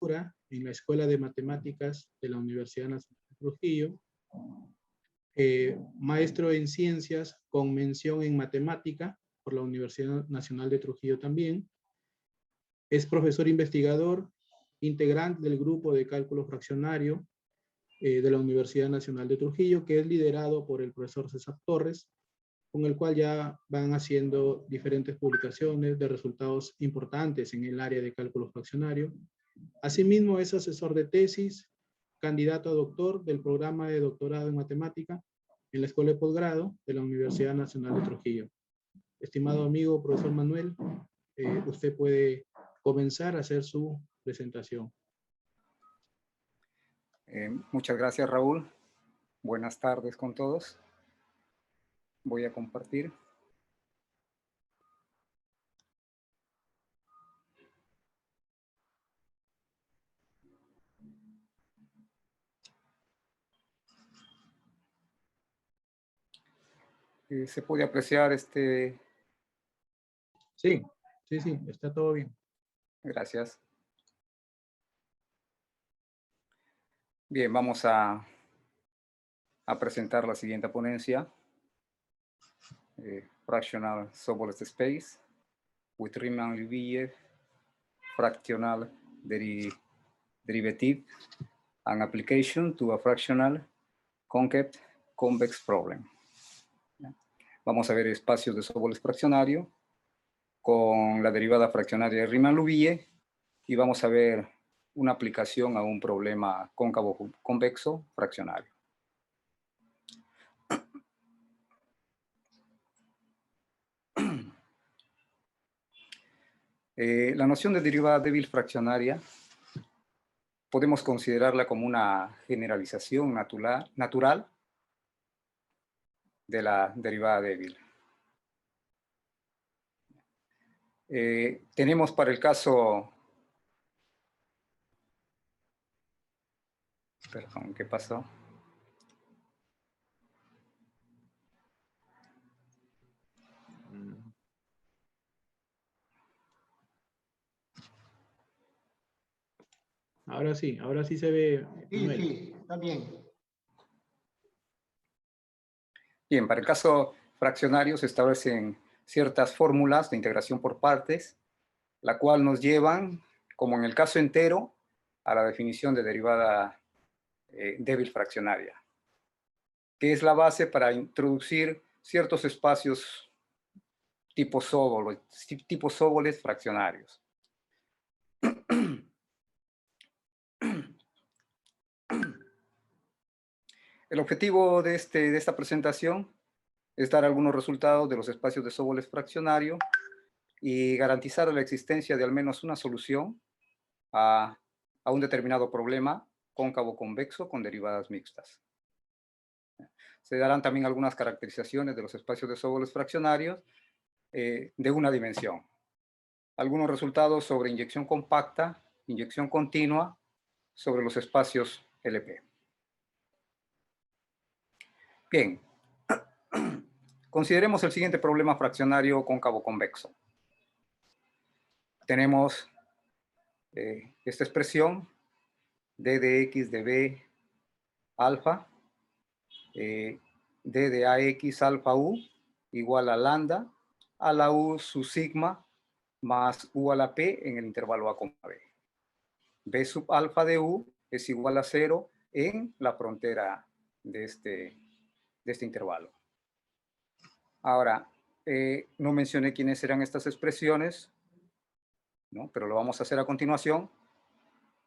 licenciatura en la Escuela de Matemáticas de la Universidad Nacional de Trujillo, maestro en Ciencias con mención en Matemática por la Universidad Nacional de Trujillo también. Es profesor investigador, integrante del grupo de cálculo fraccionario de la Universidad Nacional de Trujillo, que es liderado por el profesor César Torres, con el cual ya van haciendo diferentes publicaciones de resultados importantes en el área de cálculo fraccionario. Asimismo, es asesor de tesis, candidato a doctor del programa de doctorado en matemática en la Escuela de Posgrado de la Universidad Nacional de Trujillo. Estimado amigo, profesor Manuel, usted puede comenzar a hacer su presentación. Muchas gracias, Raúl. Buenas tardes con todos. Voy a compartir. ¿Se puede apreciar este? Sí, está todo bien. Gracias. Bien, vamos a presentar la siguiente ponencia. Fractional Sobolev Space with Riemann-Liouville Fractional Derivative and Application to a Fractional Concave Convex Problem. Vamos a ver espacios de Sobolev fraccionario con la derivada fraccionaria de Riemann-Liouville y vamos a ver una aplicación a un problema cóncavo convexo fraccionario. La noción de derivada débil fraccionaria podemos considerarla como una generalización natural de la derivada débil. Tenemos para el caso... Perdón, ¿qué pasó? Ahora sí se ve. Sí, está bien. Bien, para el caso fraccionario se establecen ciertas fórmulas de integración por partes, la cual nos llevan, como en el caso entero, a la definición de derivada débil fraccionaria, que es la base para introducir ciertos espacios tipo Sobolev fraccionarios. El objetivo de esta presentación es dar algunos resultados de los espacios de Sobolev fraccionario y garantizar la existencia de al menos una solución a un determinado problema cóncavo convexo con derivadas mixtas. Se darán también algunas caracterizaciones de los espacios de Sobolev fraccionarios de una dimensión. Algunos resultados sobre inyección compacta, inyección continua, sobre los espacios LP. Bien, consideremos el siguiente problema fraccionario cóncavo convexo. Tenemos esta expresión, d de x de b alfa, d de ax alfa u igual a lambda a la u sub sigma más u a la p en el intervalo a, b. B sub alfa de u es igual a 0 en la frontera de este intervalo. Ahora, no mencioné quiénes eran estas expresiones, ¿no? Pero lo vamos a hacer a continuación.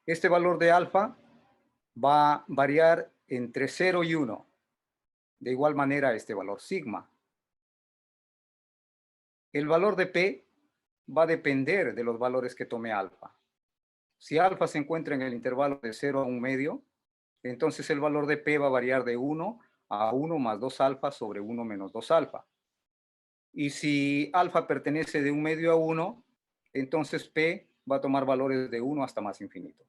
Este valor de alfa va a variar entre 0 y 1. De igual manera, este valor sigma. El valor de P va a depender de los valores que tome alfa. Si alfa se encuentra en el intervalo de 0 a 1 medio, entonces el valor de P va a variar de 1 a 1 más 2 alfa sobre 1 menos 2 alfa. Y si alfa pertenece de 1 medio a 1, entonces P va a tomar valores de 1 hasta más infinito.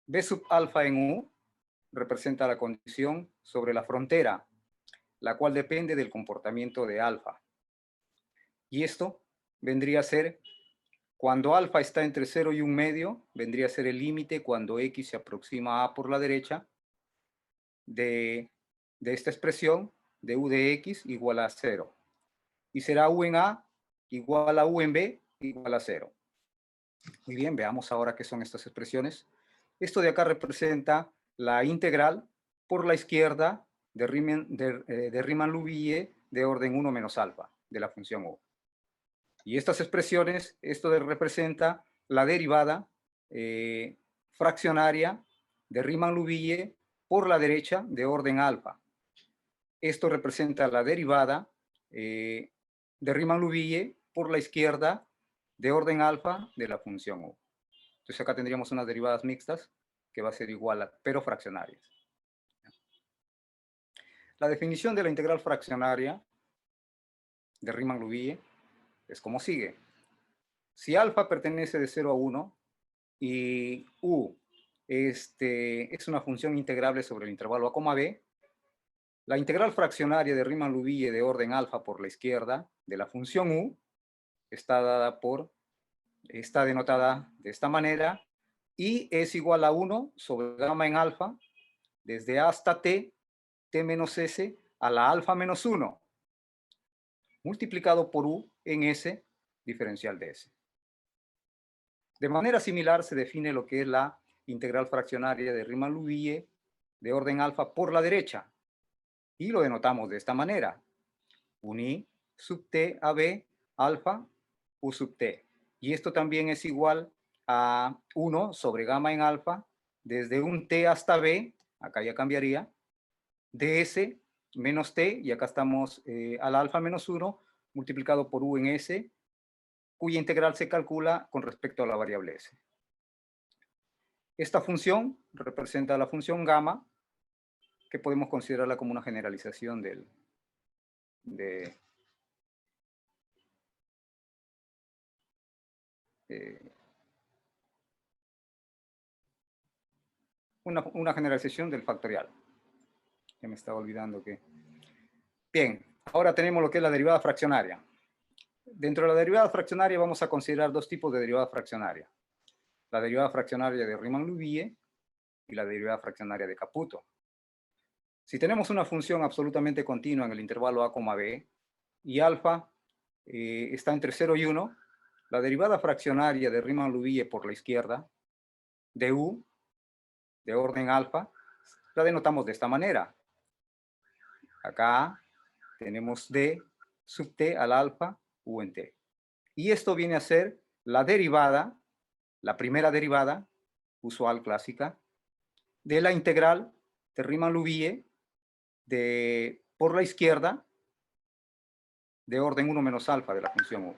B sub alfa en U representa la condición sobre la frontera, la cual depende del comportamiento de alfa. Y esto vendría a ser Cuando alfa está entre 0 y 1/2, vendría a ser el límite cuando x se aproxima a A por la derecha de esta expresión de u de x igual a 0. Y será u en A igual a u en B igual a 0. Muy bien, veamos ahora qué son estas expresiones. Esto de acá representa la integral por la izquierda de Riemann-Liouville de orden 1 menos alfa de la función u. Y estas expresiones, esto representa la derivada fraccionaria de Riemann-Liouville por la derecha de orden alfa. Esto representa la derivada de Riemann-Liouville por la izquierda de orden alfa de la función u. Entonces acá tendríamos unas derivadas mixtas que va a ser igual a, pero fraccionarias. La definición de la integral fraccionaria de Riemann-Liouville es como sigue. Si alfa pertenece de 0 a 1 y u es una función integrable sobre el intervalo a, b, la integral fraccionaria de Riemann-Liouville de orden alfa por la izquierda de la función u está denotada de esta manera y es igual a 1 sobre gamma en alfa desde A hasta t menos s a la alfa menos 1 multiplicado por u en s diferencial de s. De manera similar se define lo que es la integral fraccionaria de Riemann-Liouville de orden alfa por la derecha y lo denotamos de esta manera. Uni sub t a b alfa u sub t. Y esto también es igual a 1 sobre gamma en alfa desde un t hasta b, acá ya cambiaría, ds menos t, y acá estamos al alfa menos 1 multiplicado por u en s, cuya integral se calcula con respecto a la variable s. Esta función representa la función gamma, que podemos considerarla como una generalización una generalización del factorial. Ya me estaba olvidando que... Bien, ahora tenemos lo que es la derivada fraccionaria. Dentro de la derivada fraccionaria vamos a considerar dos tipos de derivada fraccionaria. La derivada fraccionaria de Riemann-Liouville y la derivada fraccionaria de Caputo. Si tenemos una función absolutamente continua en el intervalo a, b y alfa está entre 0 y 1, la derivada fraccionaria de Riemann-Liouville por la izquierda de u de orden alfa la denotamos de esta manera. Acá tenemos d sub t al alfa u en t. Y esto viene a ser la derivada, la primera derivada usual clásica, de la integral de Riemann-Liouville por la izquierda de orden 1 menos alfa de la función u.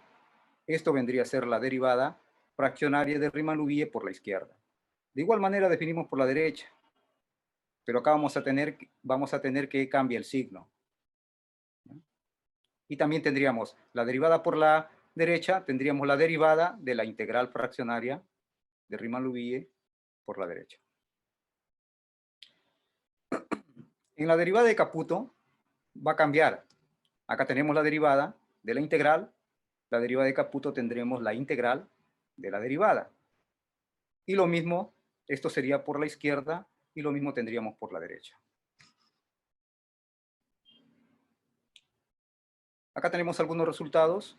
Esto vendría a ser la derivada fraccionaria de Riemann-Liouville por la izquierda. De igual manera definimos por la derecha, pero acá vamos a tener que cambiar el signo. Y también tendríamos la derivada por la derecha, tendríamos la derivada de la integral fraccionaria de Riemann-Liouville por la derecha. En la derivada de Caputo va a cambiar. Acá tenemos la derivada de la integral. La derivada de Caputo tendremos la integral de la derivada. Y lo mismo, esto sería por la izquierda y lo mismo tendríamos por la derecha. Acá tenemos algunos resultados.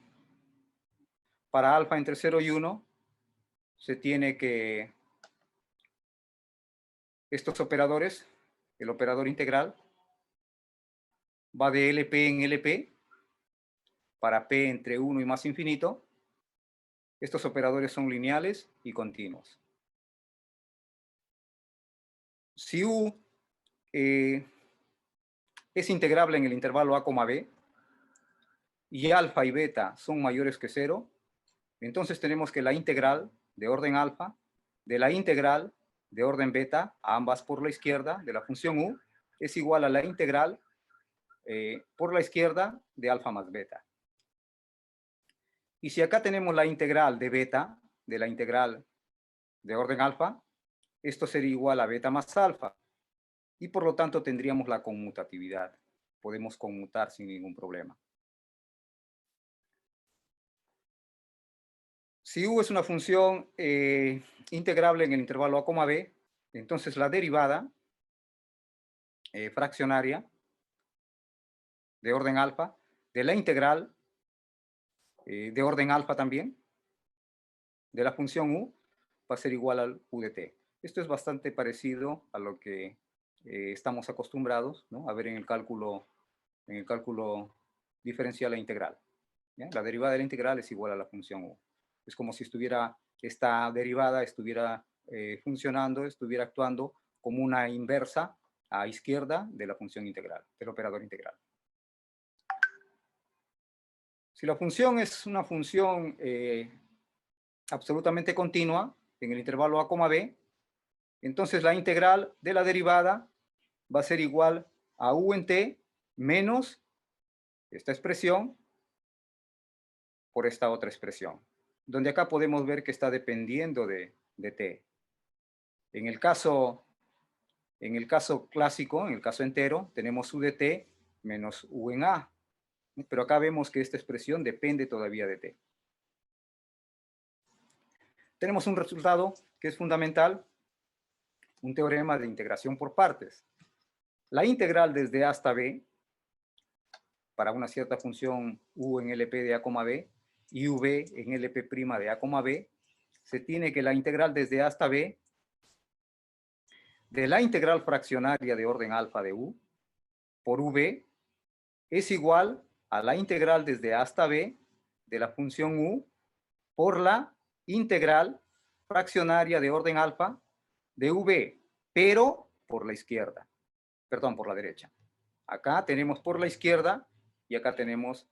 Para alfa entre 0 y 1 se tiene que estos operadores, el operador integral, va de LP en LP, para P entre 1 y más infinito. Estos operadores son lineales y continuos. Si U es integrable en el intervalo a, b, y alfa y beta son mayores que 0, entonces tenemos que la integral de orden alfa, de la integral de orden beta, ambas por la izquierda, de la función u, es igual a la integral por la izquierda de alfa más beta. Y si acá tenemos la integral de beta, de la integral de orden alfa, esto sería igual a beta más alfa. Y por lo tanto tendríamos la conmutatividad. Podemos conmutar sin ningún problema. Si U es una función integrable en el intervalo a, b, entonces la derivada fraccionaria de orden alfa de la integral de orden alfa también de la función U va a ser igual al U de t. Esto es bastante parecido a lo que estamos acostumbrados, ¿no?, a ver en el cálculo diferencial e integral. ¿Ya? La derivada de la integral es igual a la función U. Es como si esta derivada estuviera funcionando, estuviera actuando como una inversa a izquierda de la función integral, del operador integral. Si la función es una función absolutamente continua en el intervalo a, b, entonces la integral de la derivada va a ser igual a U en t menos esta expresión por esta otra expresión, donde acá podemos ver que está dependiendo de t. En el caso clásico, en el caso entero, tenemos U de t menos U en a, pero acá vemos que esta expresión depende todavía de t. Tenemos un resultado que es fundamental, un teorema de integración por partes. La integral desde a hasta b, para una cierta función U en LP de a, b, y V en LP' de a, b, se tiene que la integral desde a hasta b de la integral fraccionaria de orden alfa de U por V es igual a la integral desde a hasta b de la función U por la integral fraccionaria de orden alfa de V, pero por la izquierda, perdón, por la derecha. Acá tenemos por la izquierda y acá tenemos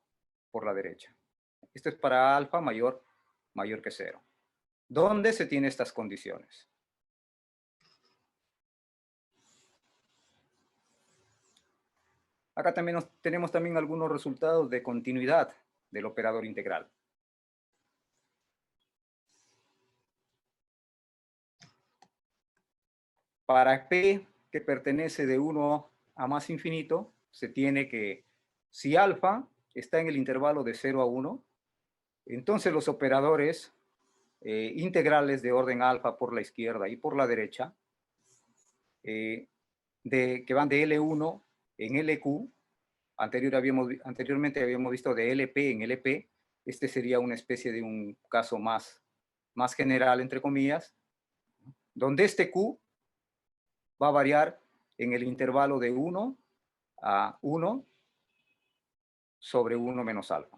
por la derecha. Esto es para alfa mayor que 0. ¿Dónde se tienen estas condiciones? Acá también tenemos también algunos resultados de continuidad del operador integral. Para P que pertenece de 1 a más infinito, se tiene que, si alfa está en el intervalo de 0 a 1, entonces los operadores integrales de orden alfa por la izquierda y por la derecha, que van de L1 en LQ, anteriormente habíamos visto de LP en LP, este sería una especie de un caso más general, entre comillas, donde este Q va a variar en el intervalo de 1 a 1 sobre 1 menos alfa.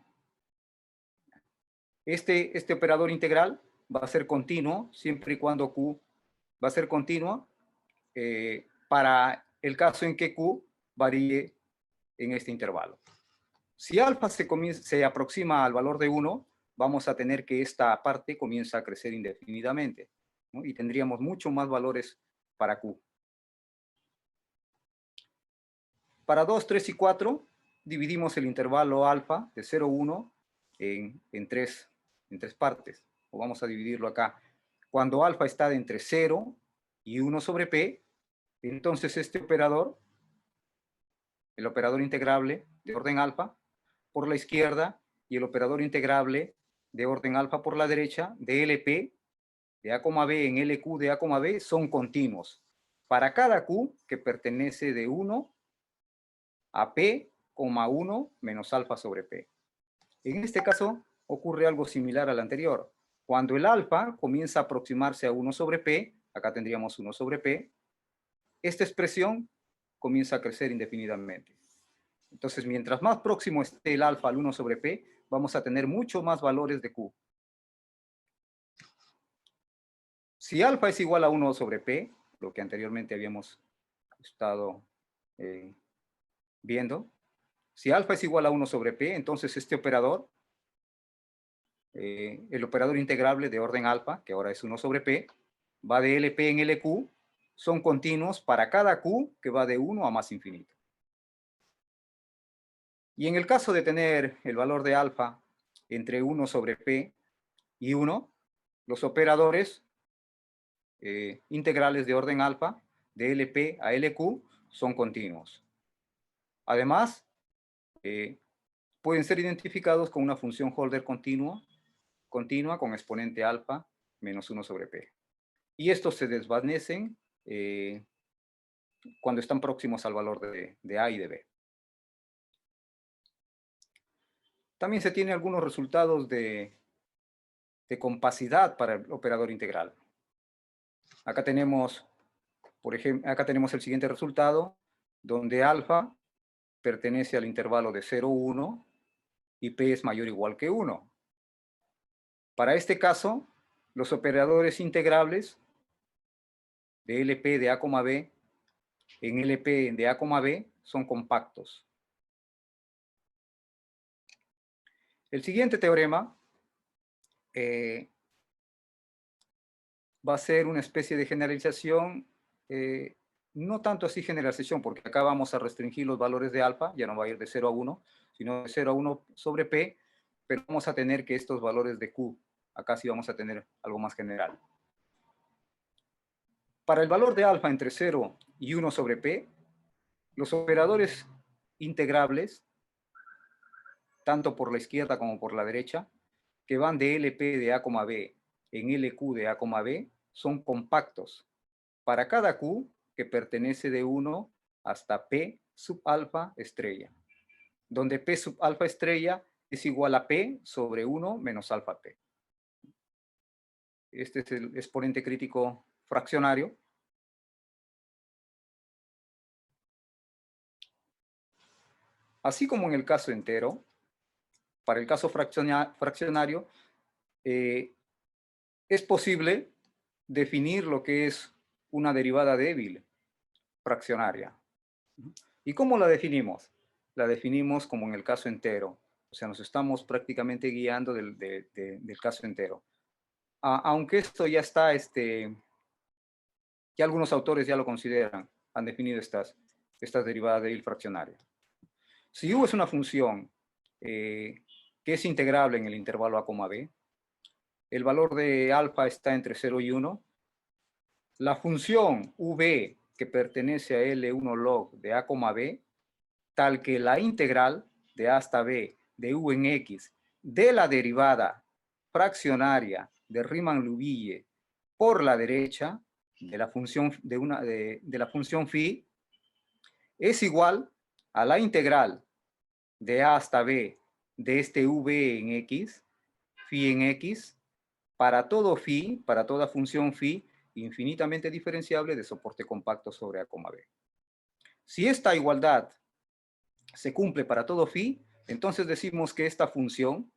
Este operador integral va a ser continuo siempre y cuando Q va a ser continuo para el caso en que Q varíe en este intervalo. Si alfa se aproxima al valor de 1, vamos a tener que esta parte comienza a crecer indefinidamente, ¿no? Y tendríamos mucho más valores para Q. Para 2, 3 y 4, dividimos el intervalo alfa de 0 a 1 en tres partes. O vamos a dividirlo acá. Cuando alfa está de entre 0 y 1 sobre P, entonces este operador, el operador integrable de orden alfa, por la izquierda, y el operador integrable de orden alfa por la derecha, de LP, de a, b en LQ de a, b, son continuos. Para cada Q que pertenece de 1 a P, 1 menos alfa sobre P. En este caso ocurre algo similar al anterior. Cuando el alfa comienza a aproximarse a 1 sobre P, acá tendríamos 1 sobre P, esta expresión comienza a crecer indefinidamente. Entonces, mientras más próximo esté el alfa al 1 sobre P, vamos a tener mucho más valores de Q. Si alfa es igual a 1 sobre P, lo que anteriormente habíamos estado viendo, si alfa es igual a 1 sobre P, entonces este operador, el operador integrable de orden alfa, que ahora es 1 sobre P, va de LP en LQ, son continuos para cada Q que va de 1 a más infinito. Y en el caso de tener el valor de alfa entre 1 sobre P y 1, los operadores integrales de orden alfa, de LP a LQ, son continuos. Además, pueden ser identificados con una función Holder continua continua con exponente alfa menos 1 sobre P. Y estos se desvanecen cuando están próximos al valor de A y de B. También se tienen algunos resultados de compacidad para el operador integral. Acá tenemos, por ejemplo, acá tenemos el siguiente resultado, donde alfa pertenece al intervalo de 0, 1 y P es mayor o igual que 1. Para este caso, los operadores integrables de LP de A, B en LP de A, B son compactos. El siguiente teorema va a ser una especie de generalización, no tanto así generalización, porque acá vamos a restringir los valores de alfa, ya no va a ir de 0 a 1, sino de 0 a 1 sobre P, pero vamos a tener que estos valores de Q, acá sí vamos a tener algo más general. Para el valor de alfa entre 0 y 1 sobre P, los operadores integrables, tanto por la izquierda como por la derecha, que van de LP de A, B en LQ de A, B, son compactos. Para cada Q que pertenece de 1 hasta P sub alfa estrella, donde P sub alfa estrella es igual a P sobre 1 menos alfa P. Este es el exponente crítico fraccionario. Así como en el caso entero, para el caso fraccionario, es posible definir lo que es una derivada débil fraccionaria. ¿Y cómo la definimos? La definimos como en el caso entero. O sea, nos estamos prácticamente guiando del caso entero. Aunque esto ya está, ya algunos autores ya lo consideran, han definido estas derivadas débil fraccionarias. Si U es una función que es integrable en el intervalo A, B, el valor de alfa está entre 0 y 1, la función V que pertenece a L1 log de A, B, tal que la integral de A hasta B de U en X de la derivada fraccionaria de Riemann-Liouville por la derecha de la función, de la función phi es igual a la integral de A hasta B de este V en X, phi en X, para todo phi, para toda función phi, infinitamente diferenciable de soporte compacto sobre A, B. Si esta igualdad se cumple para todo phi, entonces decimos que esta función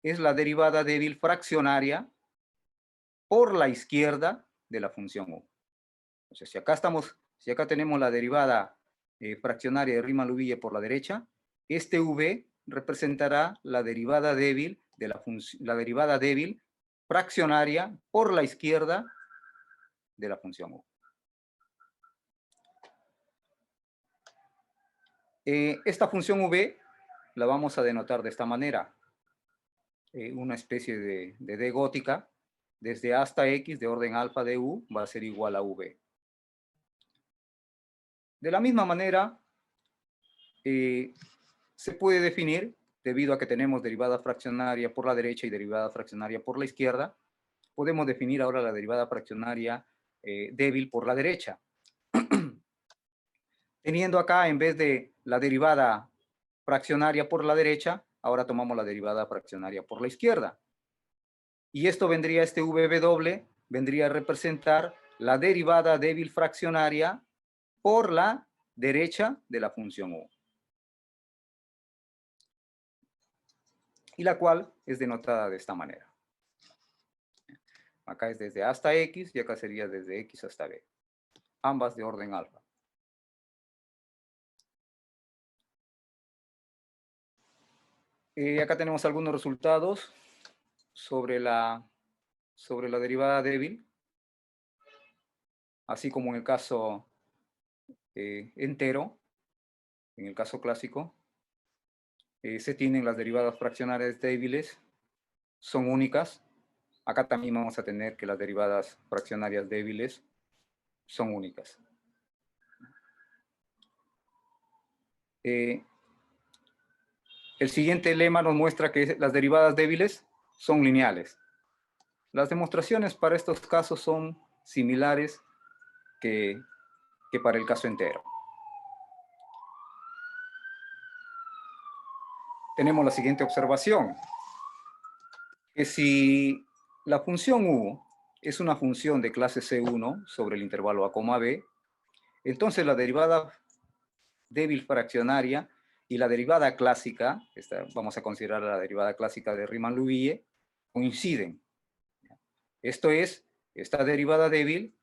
es la derivada débil fraccionaria por la izquierda de la función U. O sea, si acá tenemos la derivada fraccionaria de Riemann-Liouville por la derecha, este V representará la derivada débil de la derivada débil fraccionaria por la izquierda de la función U. Esta función V la vamos a denotar de esta manera. Una especie de D gótica, desde A hasta X de orden alfa de U va a ser igual a V. De la misma manera, se puede definir, debido a que tenemos derivada fraccionaria por la derecha y derivada fraccionaria por la izquierda, podemos definir ahora la derivada fraccionaria débil por la derecha. Teniendo acá, en vez de la derivada fraccionaria por la derecha, ahora tomamos la derivada fraccionaria por la izquierda. Y esto vendría, este VW, vendría a representar la derivada débil fraccionaria por la derecha de la función U. Y la cual es denotada de esta manera. Acá es desde A hasta X y acá sería desde X hasta B. Ambas de orden alfa. Acá tenemos algunos resultados sobre la derivada débil, así como en el caso entero, en el caso clásico, se tienen las derivadas fraccionarias débiles, son únicas. Acá también vamos a tener que las derivadas fraccionarias débiles son únicas. El siguiente lema nos muestra que las derivadas débiles son lineales. Las demostraciones para estos casos son similares que para el caso entero. Tenemos la siguiente observación, que si la función u es una función de clase C1 sobre el intervalo a, b, entonces la derivada débil fraccionaria y la derivada clásica, vamos a considerar la derivada clásica de Riemann-Liouville, coinciden. Esto es, esta derivada débil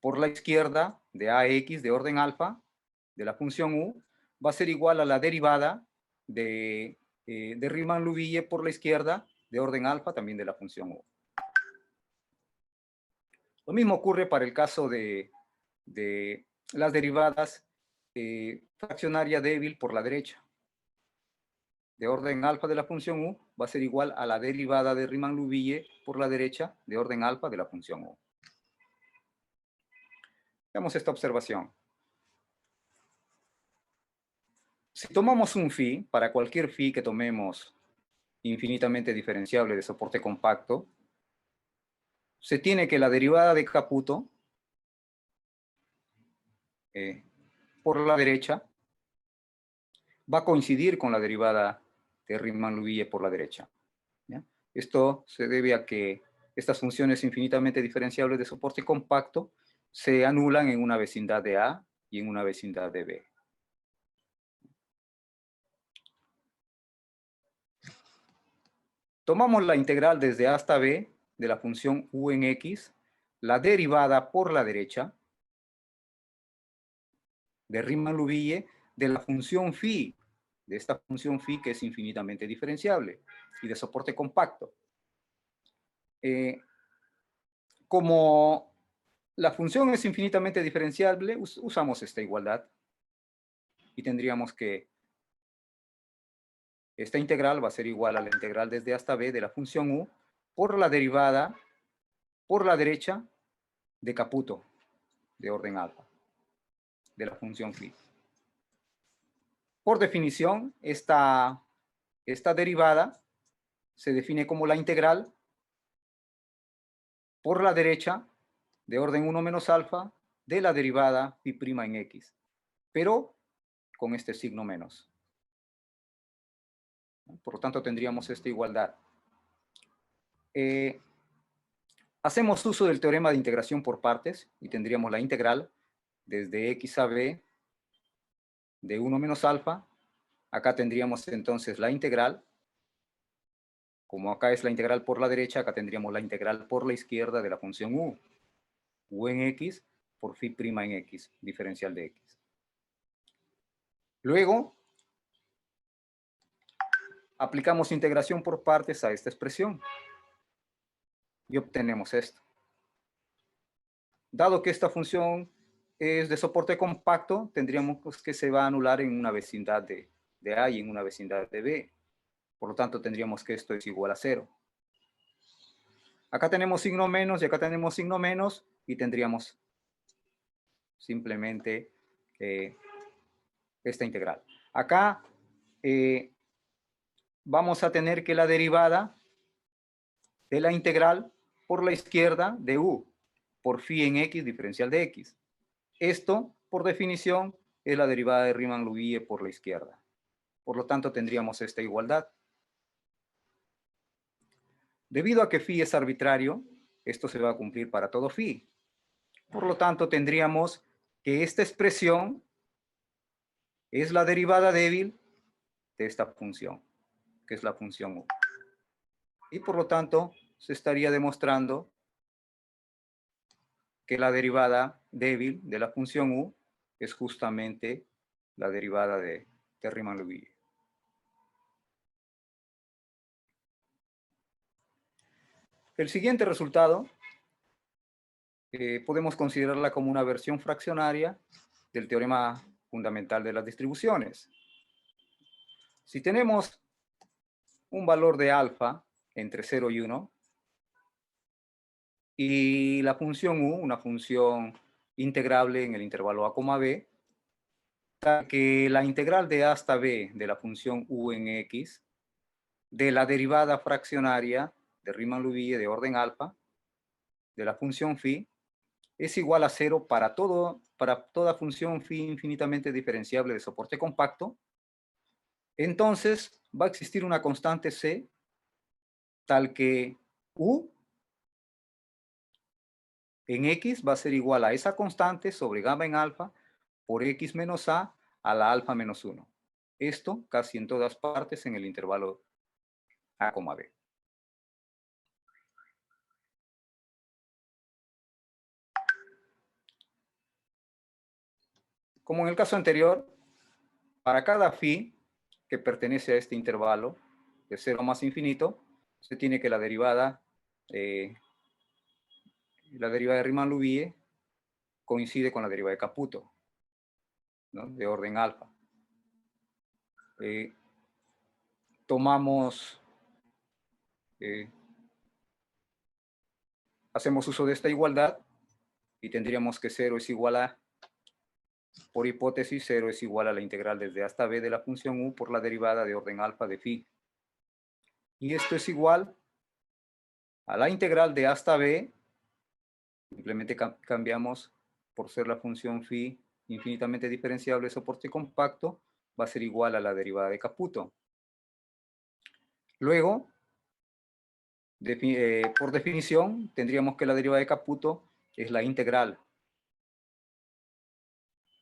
por la izquierda de ax de orden alfa de la función u va a ser igual a la derivada de Riemann-Liouville por la izquierda de orden alfa también de la función u. Lo mismo ocurre para el caso de las derivadas fraccionaria débil por la derecha. De orden alfa de la función u va a ser igual a la derivada de Riemann-Liouville por la derecha de orden alfa de la función u. Veamos esta observación. Si tomamos un phi, para cualquier phi que tomemos infinitamente diferenciable de soporte compacto, se tiene que la derivada de Caputo por la derecha va a coincidir con la derivada de Riemann-Liouville por la derecha. ¿Ya? Esto se debe a que estas funciones infinitamente diferenciables de soporte compacto se anulan en una vecindad de A y en una vecindad de B. Tomamos la integral desde A hasta B de la función u en x, la derivada por la derecha de Riemann-Liouville de la función phi, de esta función phi que es infinitamente diferenciable y de soporte compacto. Como la función es infinitamente diferenciable, usamos esta igualdad y tendríamos que esta integral va a ser igual a la integral desde A hasta B de la función u por la derivada por la derecha de Caputo de orden alfa de la función phi. Por definición, esta derivada se define como la integral por la derecha de orden 1 menos alfa de la derivada phi' en x, pero con este signo menos. Por lo tanto, tendríamos esta igualdad. Hacemos uso del teorema de integración por partes y tendríamos la integral desde x a b de 1 menos alfa. Acá tendríamos entonces la integral. Como acá es la integral por la derecha, acá tendríamos la integral por la izquierda de la función u en x por phi' en x, diferencial de x. Luego, aplicamos integración por partes a esta expresión y obtenemos esto. Dado que esta función es de soporte compacto, tendríamos que se va a anular en una vecindad de A y en una vecindad de B. Por lo tanto, tendríamos que esto es igual a 0. Acá tenemos signo menos y acá tenemos signo menos y tendríamos simplemente esta integral. Acá vamos a tener que la derivada de la integral por la izquierda de u por phi en x diferencial de x. Esto, por definición, es la derivada de Riemann-Liouville por la izquierda. Por lo tanto, tendríamos esta igualdad. Debido a que phi es arbitrario, esto se va a cumplir para todo phi. Por lo tanto, tendríamos que esta expresión es la derivada débil de esta función, que es la función u. Y por lo tanto, se estaría demostrando que la derivada débil de la función u es justamente la derivada de Riemann-Liouville. El siguiente resultado podemos considerarla como una versión fraccionaria del teorema fundamental de las distribuciones. Si tenemos un valor de alfa entre 0 y 1, y la función u, una función integrable en el intervalo a, b, que la integral de a hasta b de la función u en x de la derivada fraccionaria de Riemann-Liouville de orden alfa de la función phi es igual a 0 para toda función phi infinitamente diferenciable de soporte compacto, entonces va a existir una constante c tal que u en x va a ser igual a esa constante sobre gamma en alfa por x menos a la alfa menos 1. Esto casi en todas partes en el intervalo a, b. Como en el caso anterior, para cada phi que pertenece a este intervalo de 0 más infinito, se tiene que la derivada de Riemann-Liouville coincide con la derivada de Caputo, ¿no? De orden alfa. Hacemos uso de esta igualdad y tendríamos que 0 es igual a, por hipótesis, 0 es igual a la integral desde a hasta b de la función u por la derivada de orden alfa de phi. Y esto es igual a la integral de a hasta b, simplemente cambiamos por ser la función phi infinitamente diferenciable de soporte compacto, va a ser igual a la derivada de Caputo. Luego, por definición, tendríamos que la derivada de Caputo es la integral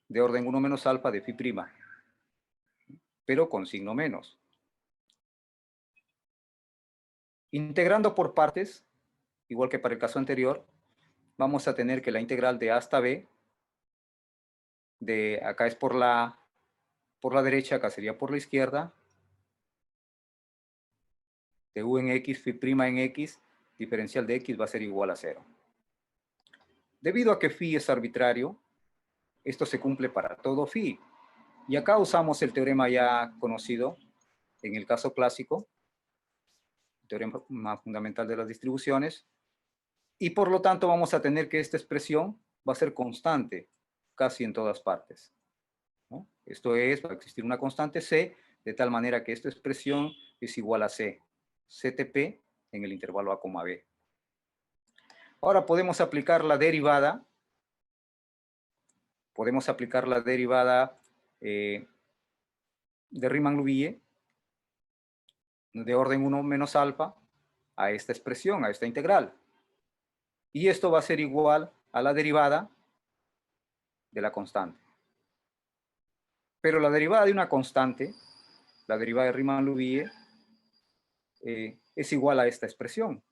de orden 1 menos alfa de phi prima, pero con signo menos. Integrando por partes, igual que para el caso anterior, vamos a tener que la integral de a hasta b, acá es por la derecha, acá sería por la izquierda, de u en x, phi prima en x, diferencial de x va a ser igual a 0. Debido a que phi es arbitrario, esto se cumple para todo phi. Y acá usamos el teorema ya conocido en el caso clásico, el teorema fundamental de las distribuciones, y por lo tanto vamos a tener que esta expresión va a ser constante casi en todas partes, ¿no? Esto es, va a existir una constante c, de tal manera que esta expresión es igual a c, CTP en el intervalo a, b. Ahora podemos aplicar la derivada, de Riemann-Liouville de orden 1 menos alfa a esta expresión, a esta integral. Y esto va a ser igual a la derivada de la constante. Pero la derivada de una constante, la derivada de Riemann-Liouville, es igual a esta expresión.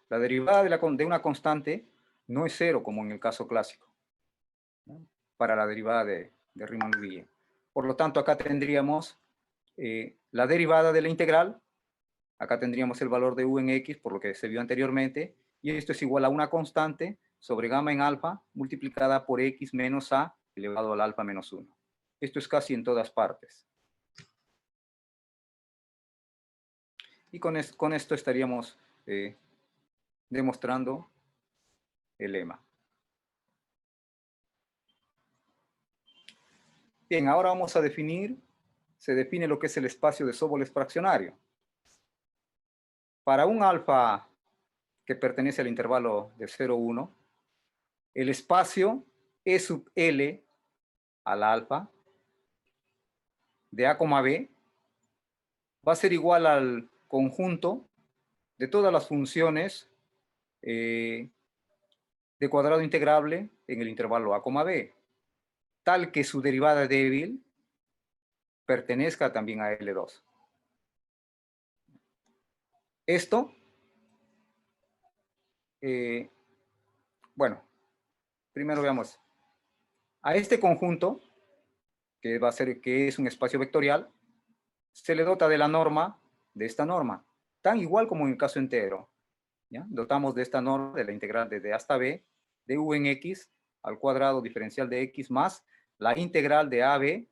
La derivada de una constante no es 0 como en el caso clásico, ¿no? Para la derivada de Riemann-Liouville. Por lo tanto, acá tendríamos la derivada de la integral. Acá tendríamos el valor de u en x, por lo que se vio anteriormente, y esto es igual a una constante sobre gamma en alfa multiplicada por x menos a elevado al alfa menos 1. Esto es casi en todas partes. Y con esto estaríamos demostrando el lema. Bien, ahora vamos a se define lo que es el espacio de Sobolev fraccionario. Para un alfa que pertenece al intervalo de 0, 1, el espacio E sub L al alfa de a, b va a ser igual al conjunto de todas las funciones de cuadrado integrable en el intervalo a, b, tal que su derivada débil pertenezca también a L2. Esto, bueno, primero veamos. A este conjunto, que es un espacio vectorial, se le dota de la norma, de esta norma, tan igual como en el caso entero, ¿ya? Dotamos de esta norma de la integral desde a hasta b de u en x al cuadrado diferencial de x más la integral de a b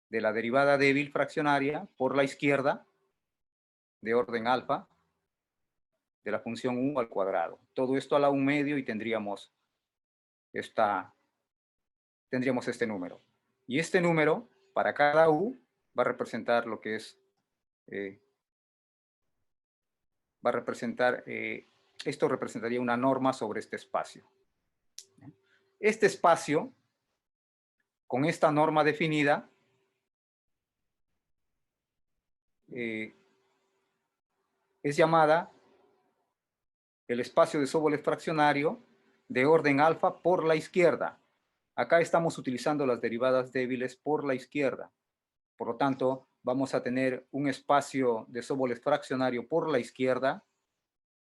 de la derivada débil fraccionaria por la izquierda de orden alfa de la función u al cuadrado. Todo esto a la 1/2 y tendríamos este número. Y este número, para cada u, va a representar lo que es, esto representaría una norma sobre este espacio. Este espacio, con esta norma definida, es llamada el espacio de Sobolev fraccionario de orden alfa por la izquierda. Acá estamos utilizando las derivadas débiles por la izquierda. Por lo tanto, vamos a tener un espacio de Sobolev fraccionario por la izquierda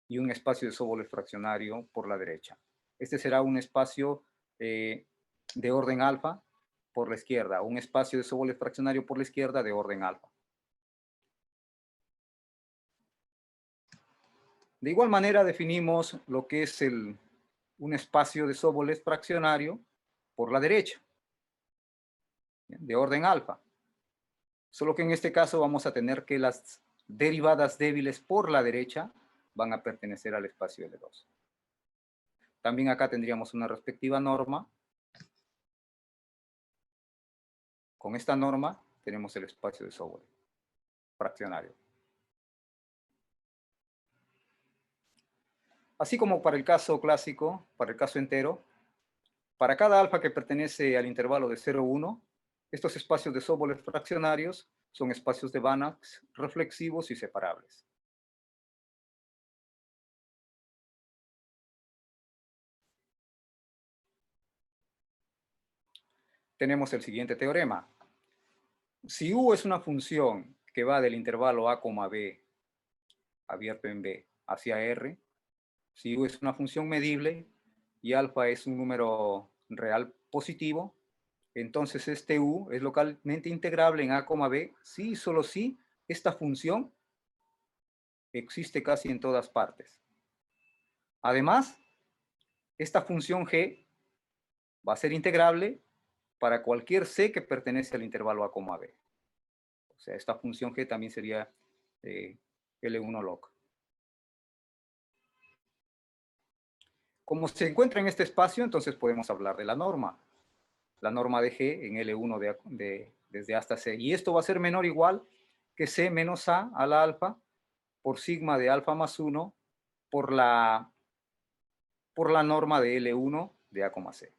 y un espacio de Sobolev fraccionario por la derecha. Este será un espacio de orden alfa por la izquierda, un espacio de Sobolev fraccionario por la izquierda de orden alfa. De igual manera definimos lo que es un espacio de Sobolev fraccionario por la derecha, de orden alfa. Solo que en este caso vamos a tener que las derivadas débiles por la derecha van a pertenecer al espacio L2. También acá tendríamos una respectiva norma. Con esta norma tenemos el espacio de Sobolev fraccionario. Así como para el caso clásico, para el caso entero, para cada alfa que pertenece al intervalo de 0, 1, estos espacios de Sobolev fraccionarios son espacios de Banach reflexivos y separables. Tenemos el siguiente teorema. Si U es una función que va del intervalo A, B, abierto en B, hacia R, si U es una función medible y alfa es un número real positivo, entonces este U es localmente integrable en A, B, si y solo si esta función existe casi en todas partes. Además, esta función G va a ser integrable para cualquier C que pertenece al intervalo A, B. O sea, esta función G también sería L1 log. Como se encuentra en este espacio, entonces podemos hablar de la norma. La norma de G en L1 desde hasta C. Y esto va a ser menor o igual que C menos A a la alfa por sigma de alfa más 1 por la norma de L1 de A, C.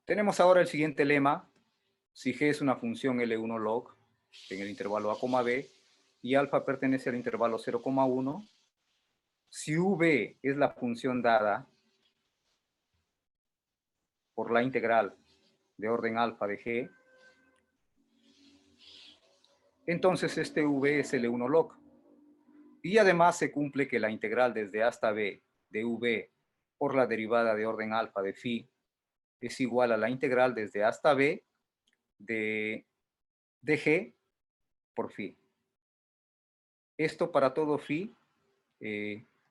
Tenemos ahora el siguiente lema. Si G es una función L1 log en el intervalo A, B y alfa pertenece al intervalo 0,1, si V es la función dada por la integral de orden alfa de G, entonces este V es L1 log. Y además se cumple que la integral desde A hasta B de V por la derivada de orden alfa de phi es igual a la integral desde A hasta B de G por phi. Esto para todo phi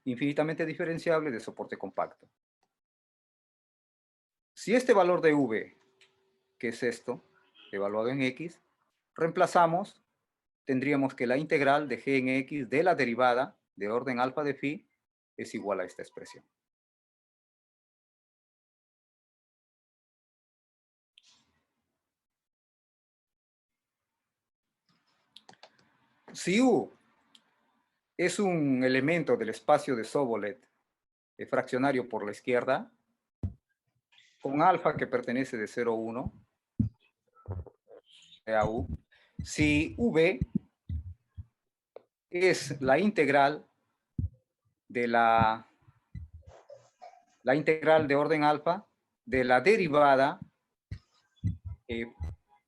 infinitamente diferenciable de soporte compacto. Si este valor de V, que es esto, evaluado en X, reemplazamos, tendríamos que la integral de G en X de la derivada de orden alfa de phi es igual a esta expresión. Si U es un elemento del espacio de Sobolev fraccionario por la izquierda, con alfa que pertenece de 0 a 1, a U, si V es la integral de la integral de orden alfa de la derivada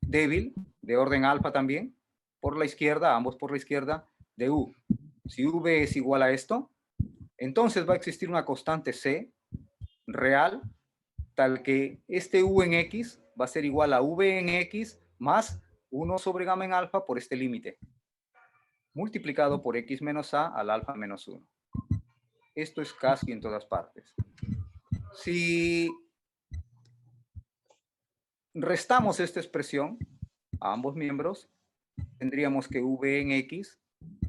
débil de orden alfa también, por la izquierda, ambos por la izquierda, de U. Si V es igual a esto, entonces va a existir una constante C real, tal que este U en X va a ser igual a V en X más 1 sobre gamma en alfa por este límite, multiplicado por X menos A al alfa menos 1. Esto es casi en todas partes. Si restamos esta expresión a ambos miembros, tendríamos que V en X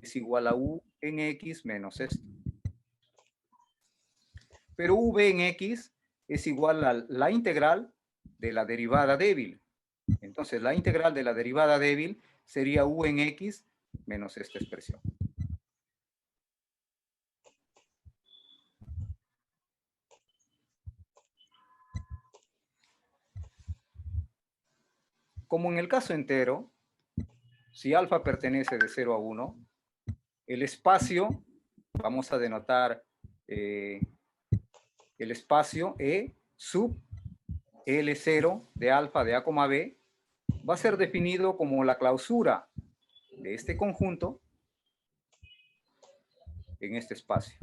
es igual a U en X menos esto. Pero v en x es igual a la integral de la derivada débil. Entonces, la integral de la derivada débil sería u en x menos esta expresión. Como en el caso entero, si alfa pertenece de 0 a 1, el espacio, vamos a denotar el espacio E sub L0 de alfa de A, B, va a ser definido como la clausura de este conjunto en este espacio.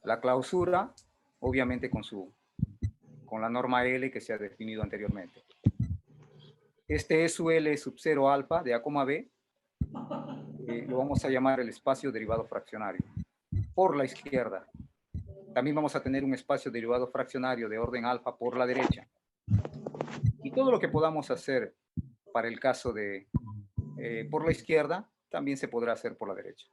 La clausura, obviamente con la norma L que se ha definido anteriormente. Este es su L sub 0 alfa de A, B, lo vamos a llamar el espacio derivado fraccionario. Por la izquierda. También vamos a tener un espacio derivado fraccionario de orden alfa por la derecha. Y todo lo que podamos hacer para el caso de por la izquierda, también se podrá hacer por la derecha.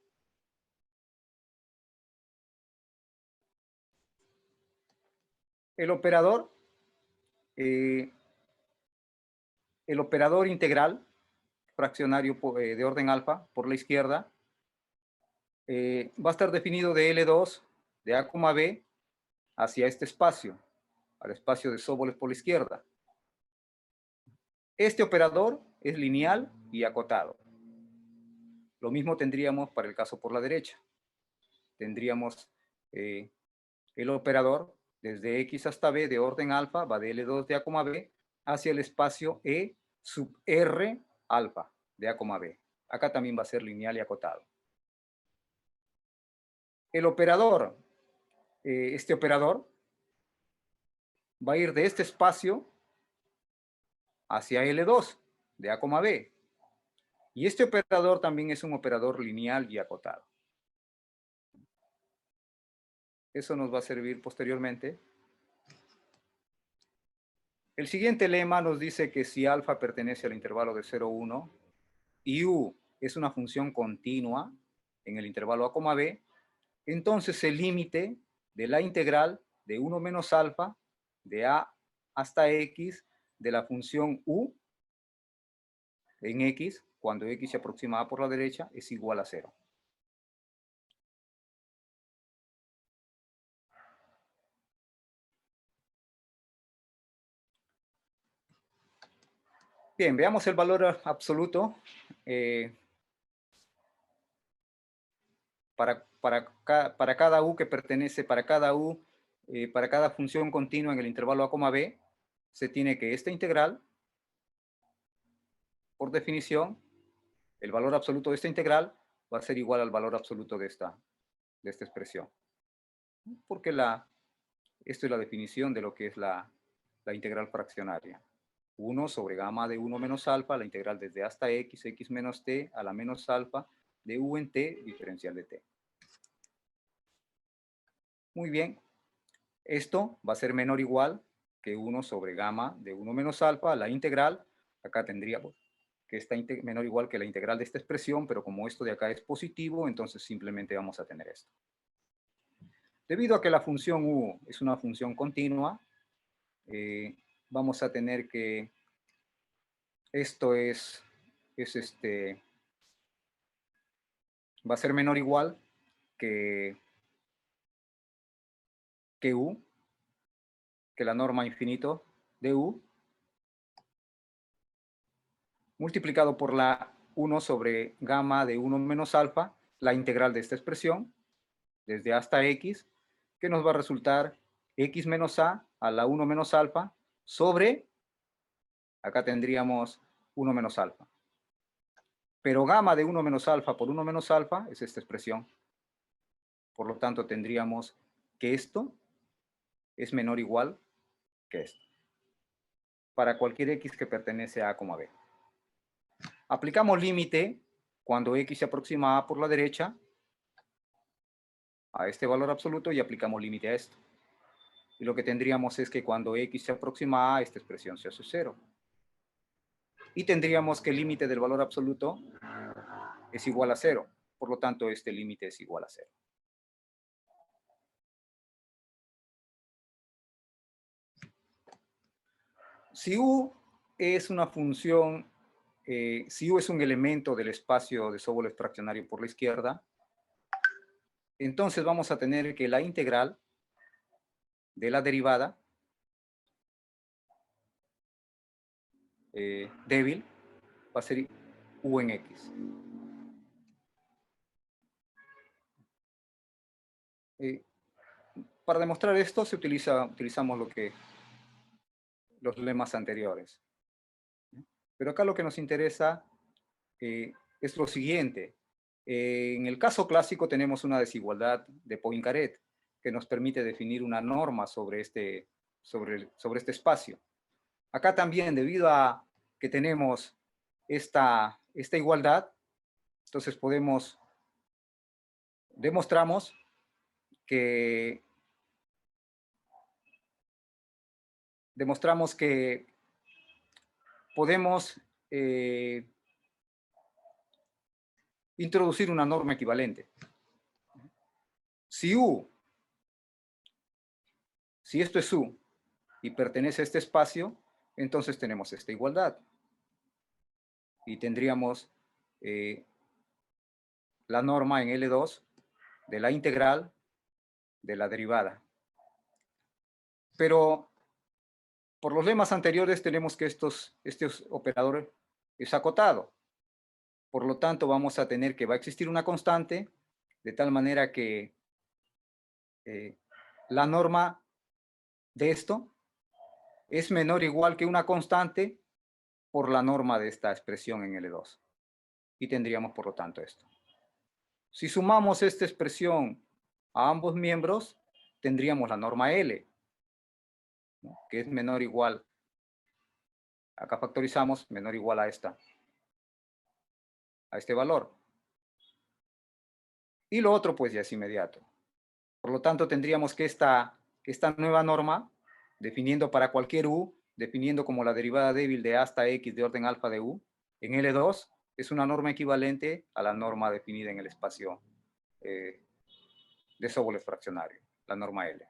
El operador integral fraccionario de orden alfa por la izquierda va a estar definido de L2 de A, B hacia este espacio, al espacio de Sobolev por la izquierda. Este operador es lineal y acotado. Lo mismo tendríamos para el caso por la derecha. Tendríamos el operador desde X hasta B de orden alfa, va de L2 de A, B hacia el espacio E sub R alfa de A, B. Acá también va a ser lineal y acotado. El operador, este operador, va a ir de este espacio hacia L2 de A, B. Y este operador también es un operador lineal y acotado. Eso nos va a servir posteriormente. El siguiente lema nos dice que si alfa pertenece al intervalo de 0, 1 y u es una función continua en el intervalo A, B, entonces el límite de la integral de 1 menos alfa de A hasta X de la función u en X, cuando X se aproxima a A por la derecha, es igual a 0. Bien, veamos el valor absoluto para cada u que pertenece, para cada función continua en el intervalo A, B, se tiene que esta integral, por definición, el valor absoluto de esta integral va a ser igual al valor absoluto de esta expresión. Porque esto es la definición de lo que es la integral fraccionaria. 1 sobre gamma de 1 menos alfa, la integral desde hasta x, x menos t, a la menos alfa de u en t, diferencial de t. Muy bien. Esto va a ser menor o igual que 1 sobre gamma de 1 menos alfa, la integral. Acá tendríamos que está menor o igual que la integral de esta expresión, pero como esto de acá es positivo, entonces simplemente vamos a tener esto. Debido a que la función u es una función continua, vamos a tener que esto va a ser menor o igual que u, que la norma infinito de u, multiplicado por la 1 sobre gamma de 1 menos alfa, la integral de esta expresión, desde hasta x, que nos va a resultar x menos a la 1 menos alfa sobre, acá tendríamos 1 menos alfa. Pero gamma de 1 menos alfa por 1 menos alfa es esta expresión. Por lo tanto, tendríamos que esto es menor o igual que esto. Para cualquier x que pertenece a A, B. Aplicamos límite cuando x se aproxima a A por la derecha a este valor absoluto y aplicamos límite a esto. Y lo que tendríamos es que cuando x se aproxima a A, esta expresión se hace 0. Y tendríamos que el límite del valor absoluto es igual a 0. Por lo tanto, este límite es igual a 0. Si U es una función, si U es un elemento del espacio de Sobolev fraccionario por la izquierda, entonces vamos a tener que la integral de la derivada débil va a ser U en X. Para demostrar esto utilizamos los lemas anteriores. Pero acá lo que nos interesa es lo siguiente. En el caso clásico tenemos una desigualdad de Poincaré que nos permite definir una norma sobre este espacio. Acá también, debido a que tenemos esta igualdad, entonces demostramos que podemos introducir una norma equivalente. Si esto es U y pertenece a este espacio, entonces tenemos esta igualdad. Y tendríamos la norma en L2 de la integral de la derivada. Pero por los lemas anteriores tenemos que este operador es acotado. Por lo tanto, vamos a tener que va a existir una constante, de tal manera que la norma de esto es menor o igual que una constante por la norma de esta expresión en L2. Y tendríamos, por lo tanto, esto. Si sumamos esta expresión a ambos miembros, tendríamos la norma L, ¿no? Que es menor o igual, acá factorizamos, menor o igual a este valor. Y lo otro, pues, ya es inmediato. Por lo tanto, tendríamos que esta nueva norma, definiendo para cualquier U, definiendo como la derivada débil de A hasta X de orden alfa de U, en L2, es una norma equivalente a la norma definida en el espacio de Sobolev fraccionario, la norma L.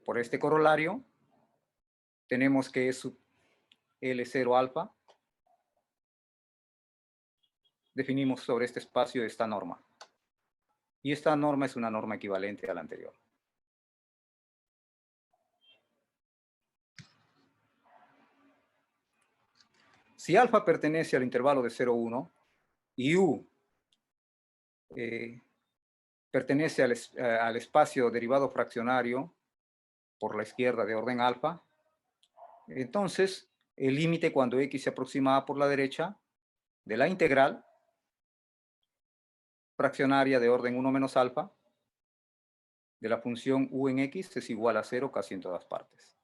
Por este corolario, tenemos que es L0 alfa, definimos sobre este espacio esta norma. Y esta norma es una norma equivalente a la anterior. Si alfa pertenece al intervalo de 0, 1 y U pertenece al espacio derivado fraccionario por la izquierda de orden alfa, entonces el límite cuando X se aproxima a por la derecha de la integral fraccionaria de orden 1 menos alfa de la función U en X es igual a 0 casi en todas partes.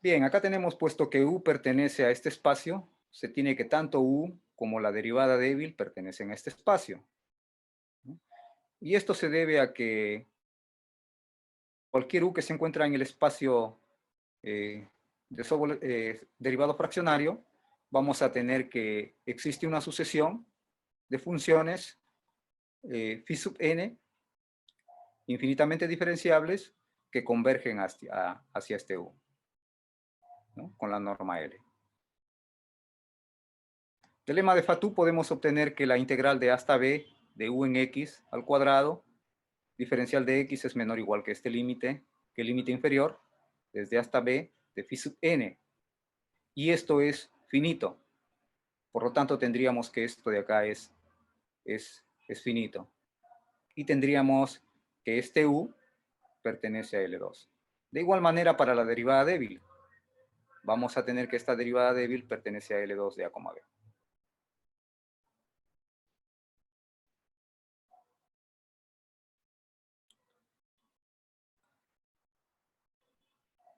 Bien, acá tenemos puesto que U pertenece a este espacio, se tiene que tanto U como la derivada débil pertenecen a este espacio. Y esto se debe a que cualquier U que se encuentra en el espacio derivado fraccionario, vamos a tener que existe una sucesión de funciones phi sub n infinitamente diferenciables que convergen hacia este U, ¿no? Con la norma L. Del lema de Fatou podemos obtener que la integral de A hasta B de U en X al cuadrado diferencial de X es menor o igual que este límite, que el límite inferior, desde A hasta B de phi sub n. Y esto es finito. Por lo tanto, tendríamos que esto de acá es finito. Y tendríamos que este U pertenece a L2. De igual manera para la derivada débil. Vamos a tener que esta derivada débil pertenece a L2 de A, B.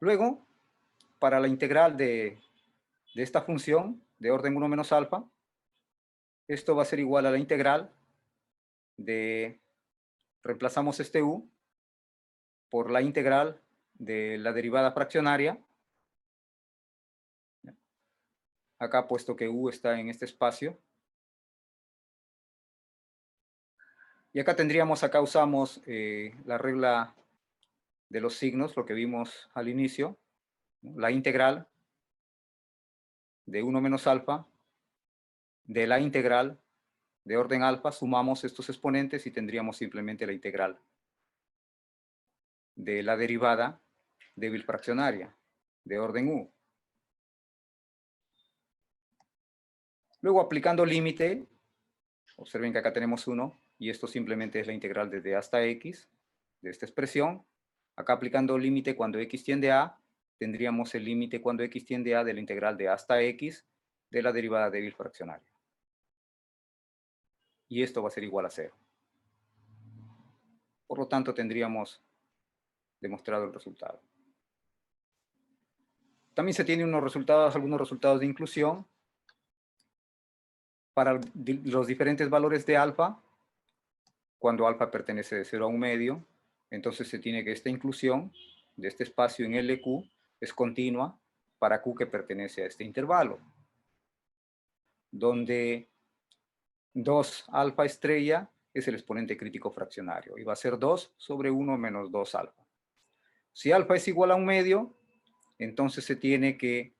Luego, para la integral de esta función de orden 1 menos alfa, esto va a ser igual a la integral de, reemplazamos este U por la integral de la derivada fraccionaria. Acá, puesto que U está en este espacio, Y acá tendríamos, acá usamos la regla de los signos, lo que vimos al inicio, ¿no? La integral de 1 menos alfa, de la integral de orden alfa, sumamos estos exponentes y tendríamos simplemente la integral de la derivada débil fraccionaria de orden u. Luego, aplicando límite, observen que acá tenemos 1, y esto simplemente es la integral desde hasta x de esta expresión. Acá aplicando límite cuando x tiende a, tendríamos el límite cuando x tiende a de la integral de hasta x de la derivada débil fraccionaria. Y esto va a ser igual a 0. Por lo tanto, tendríamos demostrado el resultado. También se tienen algunos resultados de inclusión para los diferentes valores de alfa. Cuando alfa pertenece de 0 a 1 medio, entonces se tiene que esta inclusión de este espacio en LQ es continua para Q que pertenece a este intervalo, donde 2 alfa estrella es el exponente crítico fraccionario y va a ser 2 sobre 1 menos 2 alfa. Si alfa es igual a 1 medio, entonces se tiene que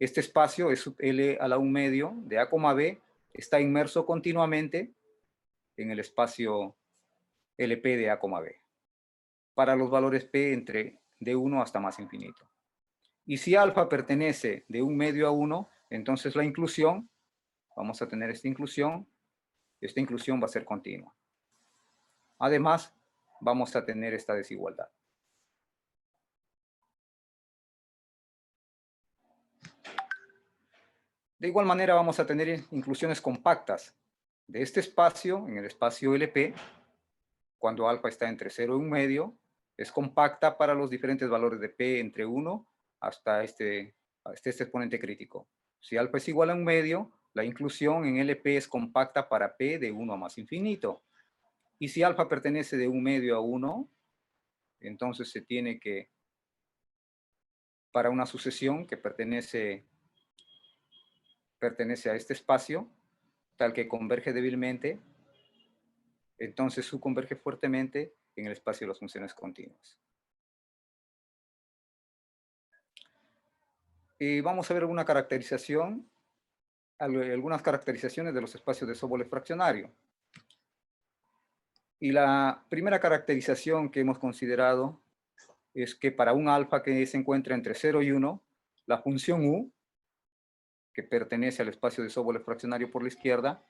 este espacio es L a la 1 medio de A, B, está inmerso continuamente en el espacio LP de A, B, para los valores P entre de 1 hasta más infinito. Y si alfa pertenece de 1 medio a 1, entonces la inclusión, vamos a tener esta inclusión va a ser continua. Además, vamos a tener esta desigualdad. De igual manera vamos a tener inclusiones compactas de este espacio, en el espacio LP, cuando alfa está entre 0 y 1 medio, es compacta para los diferentes valores de P entre 1 hasta este exponente crítico. Si alfa es igual a 1 medio, la inclusión en LP es compacta para P de 1 a más infinito. Y si alfa pertenece de 1 medio a 1, entonces se tiene que, para una sucesión que pertenece a este espacio, tal que converge débilmente, entonces su converge fuertemente en el espacio de las funciones continuas. Y vamos a ver algunas caracterizaciones de los espacios de Sobolev fraccionario. Y la primera caracterización que hemos considerado es que para un alfa que se encuentra entre 0 y 1, la función u, que pertenece al espacio de Sobolev fraccionario por la izquierda,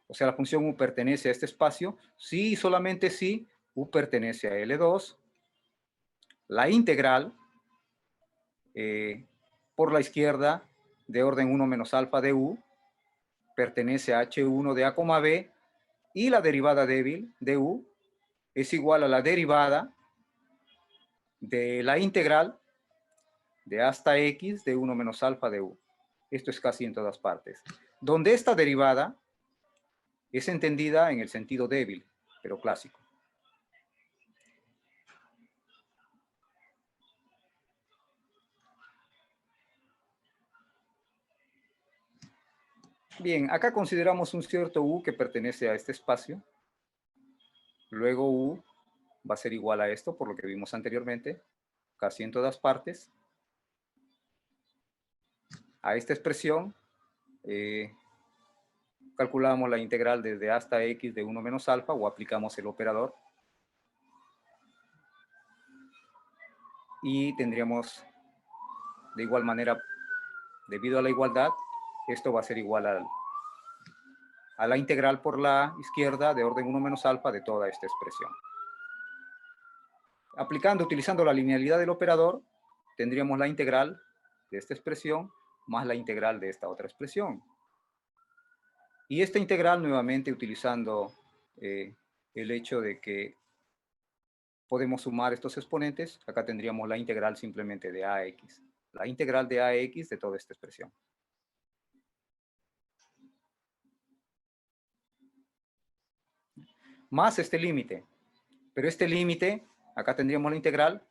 o sea, la función u pertenece a este espacio, si y solamente si u pertenece a L2, la integral por la izquierda de orden 1 menos alfa de u pertenece a H1 de A, B, y la derivada débil de u es igual a la derivada de la integral de hasta x de 1 menos alfa de u. Esto es casi en todas partes. Donde esta derivada es entendida en el sentido débil, pero clásico. Bien, acá consideramos un cierto u que pertenece a este espacio. Luego u va a ser igual a esto, por lo que vimos anteriormente, casi en todas partes. A esta expresión calculamos la integral desde hasta x de 1 menos alfa o aplicamos el operador. Y tendríamos, de igual manera, debido a la igualdad, esto va a ser igual a la integral por la izquierda de orden 1 menos alfa de toda esta expresión. Utilizando la linealidad del operador, tendríamos la integral de esta expresión más la integral de esta otra expresión. Y esta integral, nuevamente, utilizando el hecho de que podemos sumar estos exponentes, acá tendríamos la integral simplemente de AX. La integral de AX de toda esta expresión. Más este límite. Pero este límite, acá tendríamos la integral.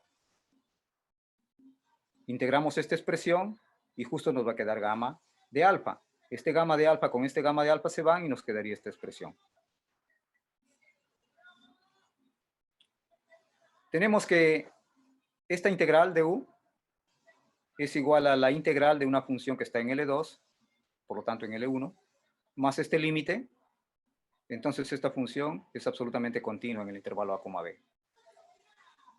Integramos esta expresión y justo nos va a quedar gamma de alfa. Este gamma de alfa con este gamma de alfa se van y nos quedaría esta expresión. tenemos que esta integral de u es igual a la integral de una función que está en L2, por lo tanto en L1, más este límite. Entonces esta función es absolutamente continua en el intervalo a, b.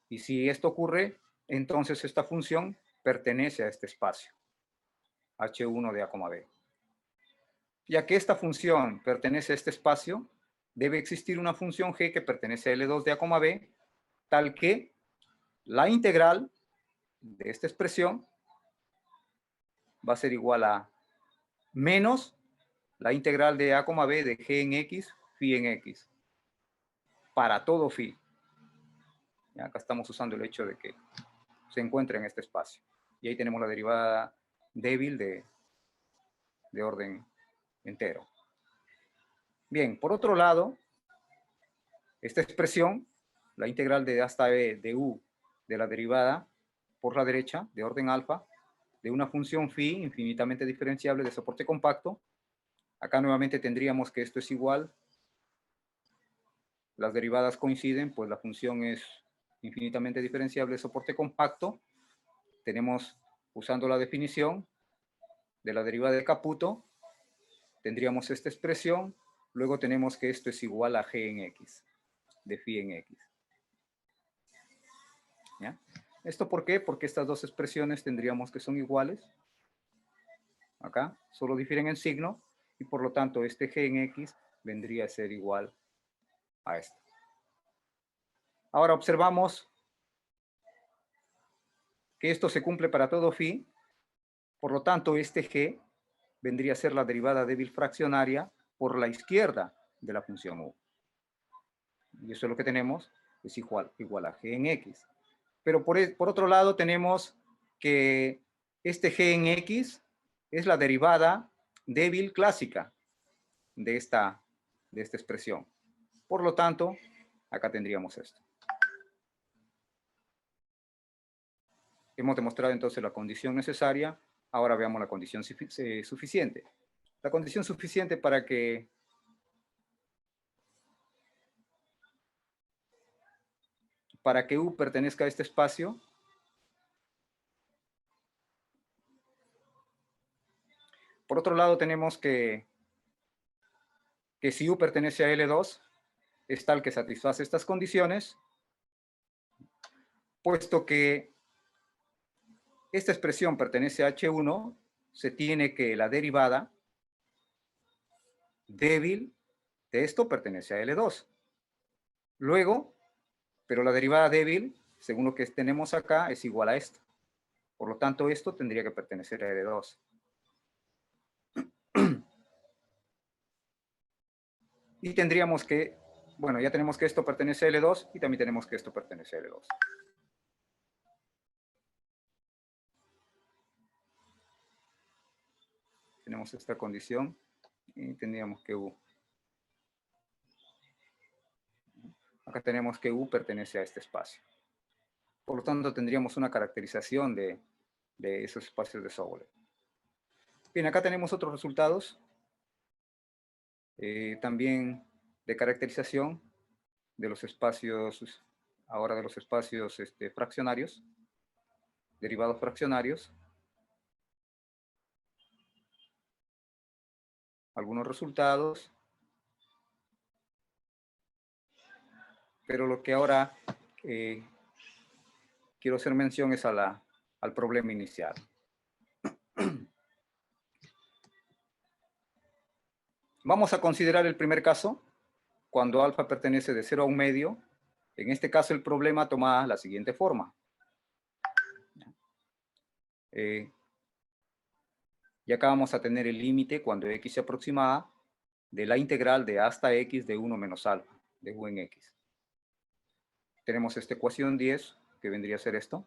Y si esto ocurre, entonces esta función pertenece a este espacio, h1 de a, b. Ya que esta función pertenece a este espacio, debe existir una función g que pertenece a L2 de a, b, tal que la integral de esta expresión va a ser igual a menos la integral de a, b de g en x, phi en x, para todo phi. Ya, acá estamos usando el hecho de que se encuentra en este espacio. Y ahí tenemos la derivada débil de orden entero. Bien, por otro lado, esta expresión, la integral de hasta b de u de la derivada por la derecha de orden alfa, de una función phi infinitamente diferenciable de soporte compacto. Acá nuevamente tendríamos que esto es igual, las derivadas coinciden, pues la función es infinitamente diferenciable de soporte compacto. Tenemos, usando la definición de la derivada de Caputo, tendríamos esta expresión, luego tenemos que esto es igual a g en x, de phi en x. ¿Ya? ¿Esto por qué? Porque estas dos expresiones tendríamos que son iguales. Acá solo difieren en signo y por lo tanto este g en x vendría a ser igual a esto. Ahora observamos que esto se cumple para todo phi, por lo tanto este g vendría a ser la derivada débil fraccionaria por la izquierda de la función u. Y eso es lo que tenemos, es igual a g en x. Pero por otro lado tenemos que este g en x es la derivada débil clásica de esta expresión. Por lo tanto, acá tendríamos esto. Hemos demostrado entonces la condición necesaria. Ahora veamos la condición suficiente. La condición suficiente para que U pertenezca a este espacio por otro lado tenemos que si U pertenece a L2 es tal que satisface estas condiciones, puesto que esta expresión pertenece a H1, se tiene que la derivada débil de esto pertenece a L2. Luego, pero la derivada débil, según lo que tenemos acá, es igual a esto. Por lo tanto, esto tendría que pertenecer a L2. Y tendríamos que, bueno, ya tenemos que esto pertenece a L2 y también tenemos que esto pertenece a L2. Tenemos esta condición y tendríamos que U. Acá tenemos que U pertenece a este espacio. Por lo tanto, tendríamos una caracterización de esos espacios de Sobolev. Bien, acá tenemos otros resultados. También de caracterización de los espacios, ahora de los espacios fraccionarios, derivados fraccionarios. Algunos resultados. Pero lo que ahora quiero hacer mención es al problema inicial. Vamos a considerar el primer caso, cuando alfa pertenece de 0 a 1 medio. En este caso el problema toma la siguiente forma. Y acá vamos a tener el límite cuando x se aproxima de la integral de hasta x de 1 menos alfa, de u en x. Tenemos esta ecuación 10, que vendría a ser esto.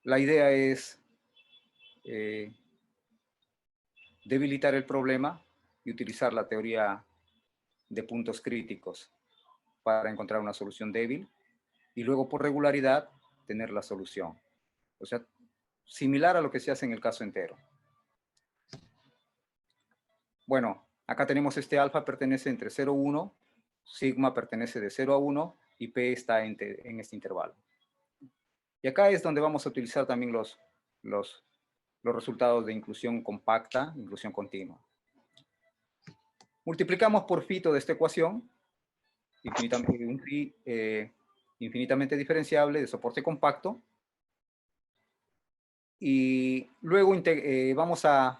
La idea es debilitar el problema y utilizar la teoría de puntos críticos para encontrar una solución débil y luego por regularidad tener la solución. O sea, similar a lo que se hace en el caso entero. Bueno, acá tenemos este alfa pertenece entre 0 y 1, sigma pertenece de 0 a 1 y P está en este intervalo. Y acá es donde vamos a utilizar también los resultados de inclusión compacta, inclusión continua. Multiplicamos por phi toda esta ecuación, un phi infinitamente diferenciable de soporte compacto, y luego vamos a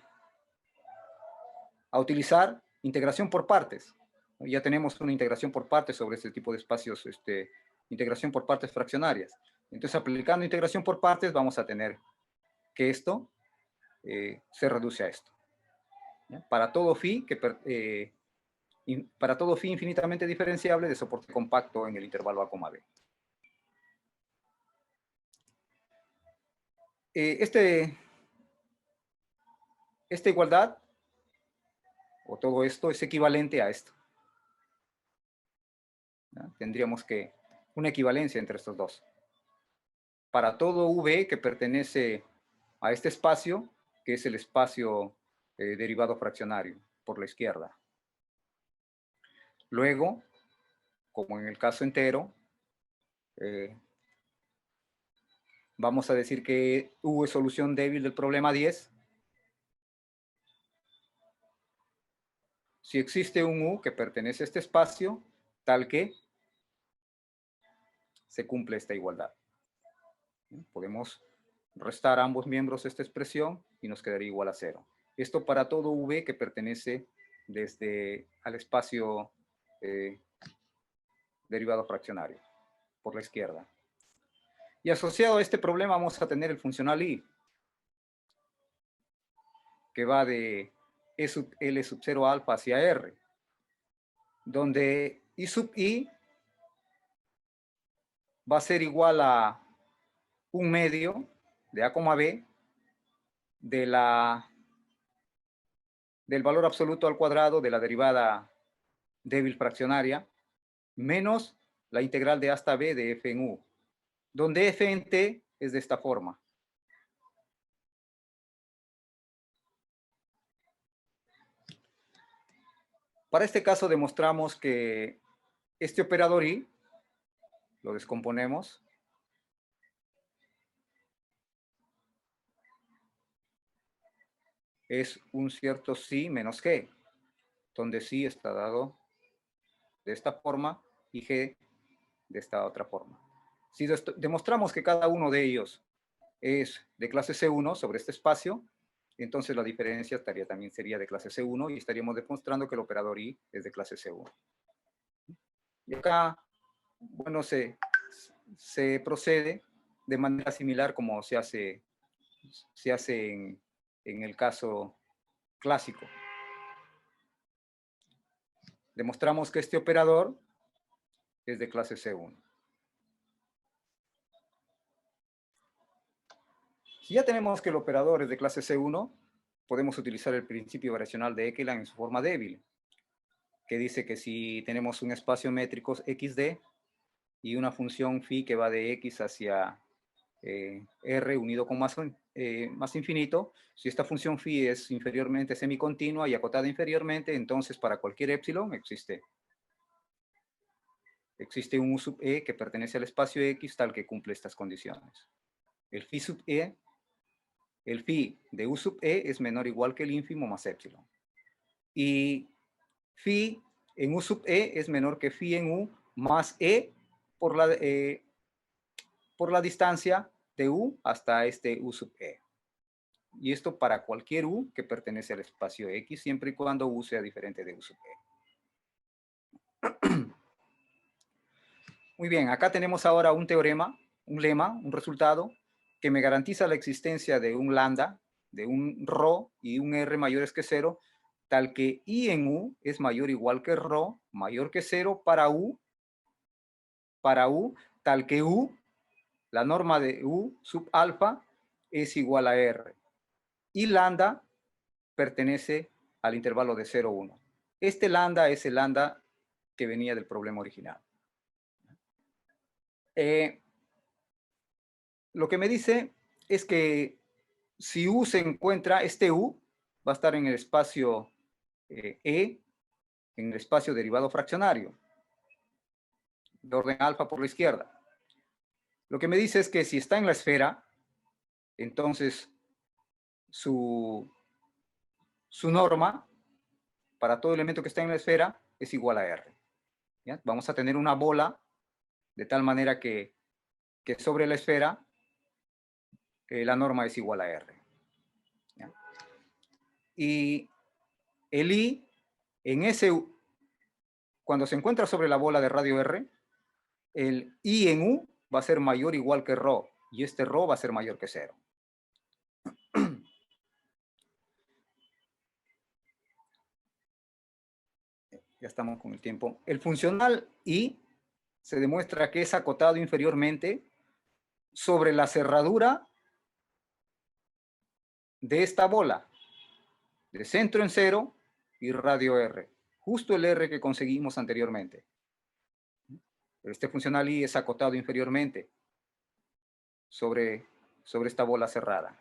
utilizar integración por partes. Ya tenemos una integración por partes sobre este tipo de espacios, integración por partes fraccionarias. Entonces, aplicando integración por partes, vamos a tener que esto se reduce a esto. ¿Ya? Para todo phi infinitamente diferenciable de soporte compacto en el intervalo A, B. Esta igualdad, o todo esto, es equivalente a esto. ¿Ya? Tendríamos que una equivalencia entre estos dos. Para todo V que pertenece a este espacio, que es el espacio derivado fraccionario, por la izquierda. Luego, como en el caso entero, vamos a decir que U es solución débil del problema 10. Si existe un U que pertenece a este espacio, tal que se cumple esta igualdad. Podemos restar a ambos miembros esta expresión y nos quedaría igual a 0. Esto para todo V que pertenece al espacio derivado fraccionario, por la izquierda. Y asociado a este problema vamos a tener el funcional I, que va de E sub L sub 0 alfa hacia R, donde I sub I va a ser igual a un medio de A, B del valor absoluto al cuadrado de la derivada débil fraccionaria menos la integral de A hasta B de f en U, donde f en t es de esta forma. Para este caso demostramos que este operador I, lo descomponemos, es un cierto psi menos g, donde psi está dado de esta forma y g de esta otra forma. Si demostramos que cada uno de ellos es de clase C1 sobre este espacio, entonces la diferencia también sería de clase C1 y estaríamos demostrando que el operador I es de clase C1. Y acá, bueno, se procede de manera similar como se hace en el caso clásico. Demostramos que este operador es de clase C1. Si ya tenemos que el operador es de clase C1, podemos utilizar el principio variacional de Ekeland en su forma débil, que dice que si tenemos un espacio métrico XD y una función phi que va de X hacia R unido con más infinito, si esta función phi es inferiormente semicontinua y acotada inferiormente, entonces para cualquier epsilon existe un U sub E que pertenece al espacio X tal que cumple estas condiciones. El phi de U sub E es menor o igual que el ínfimo más epsilon. Y phi en U sub E es menor que phi en U más E por la distancia de U hasta este U sub E. Y esto para cualquier U que pertenece al espacio X, siempre y cuando U sea diferente de U sub E. Muy bien, acá tenemos ahora un teorema, un lema, un resultado que me garantiza la existencia de un lambda, de un ρ y un r mayores que 0, tal que I en U es mayor o igual que ρ, mayor que 0 para U, tal que U, la norma de U sub alfa, es igual a R. Y lambda pertenece al intervalo de 0, 1. Este lambda es el lambda que venía del problema original. Lo que me dice es que si U se encuentra, este U va a estar en el espacio E, en el espacio derivado fraccionario. de orden alfa por la izquierda. Lo que me dice es que si está en la esfera, entonces su norma para todo elemento que está en la esfera es igual a R. ¿Ya? Vamos a tener una bola de tal manera que sobre la esfera la norma es igual a R. ¿Ya? Y el I, cuando se encuentra sobre la bola de radio R, el I en U va a ser mayor o igual que ρ, y este ρ va a ser mayor que 0. Ya estamos con el tiempo. El funcional I se demuestra que es acotado inferiormente sobre la cerradura de esta bola, de centro en 0 y radio R, justo el R que conseguimos anteriormente. Este funcional I es acotado inferiormente sobre esta bola cerrada.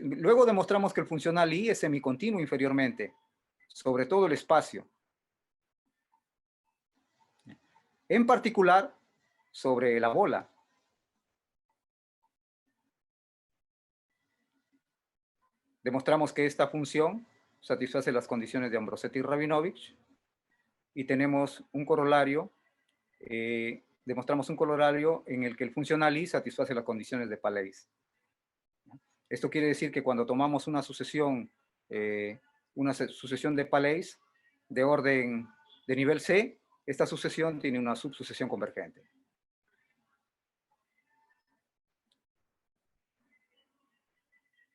Luego demostramos que el funcional I es semicontinuo inferiormente sobre todo el espacio. En particular, sobre la bola. Demostramos que esta función satisface las condiciones de Ambrosetti y Rabinovich y tenemos un corolario, demostramos un corolario en el que el funcional I satisface las condiciones de Palais. Esto quiere decir que cuando tomamos una sucesión de Palais de orden de nivel C, esta sucesión tiene una subsucesión convergente.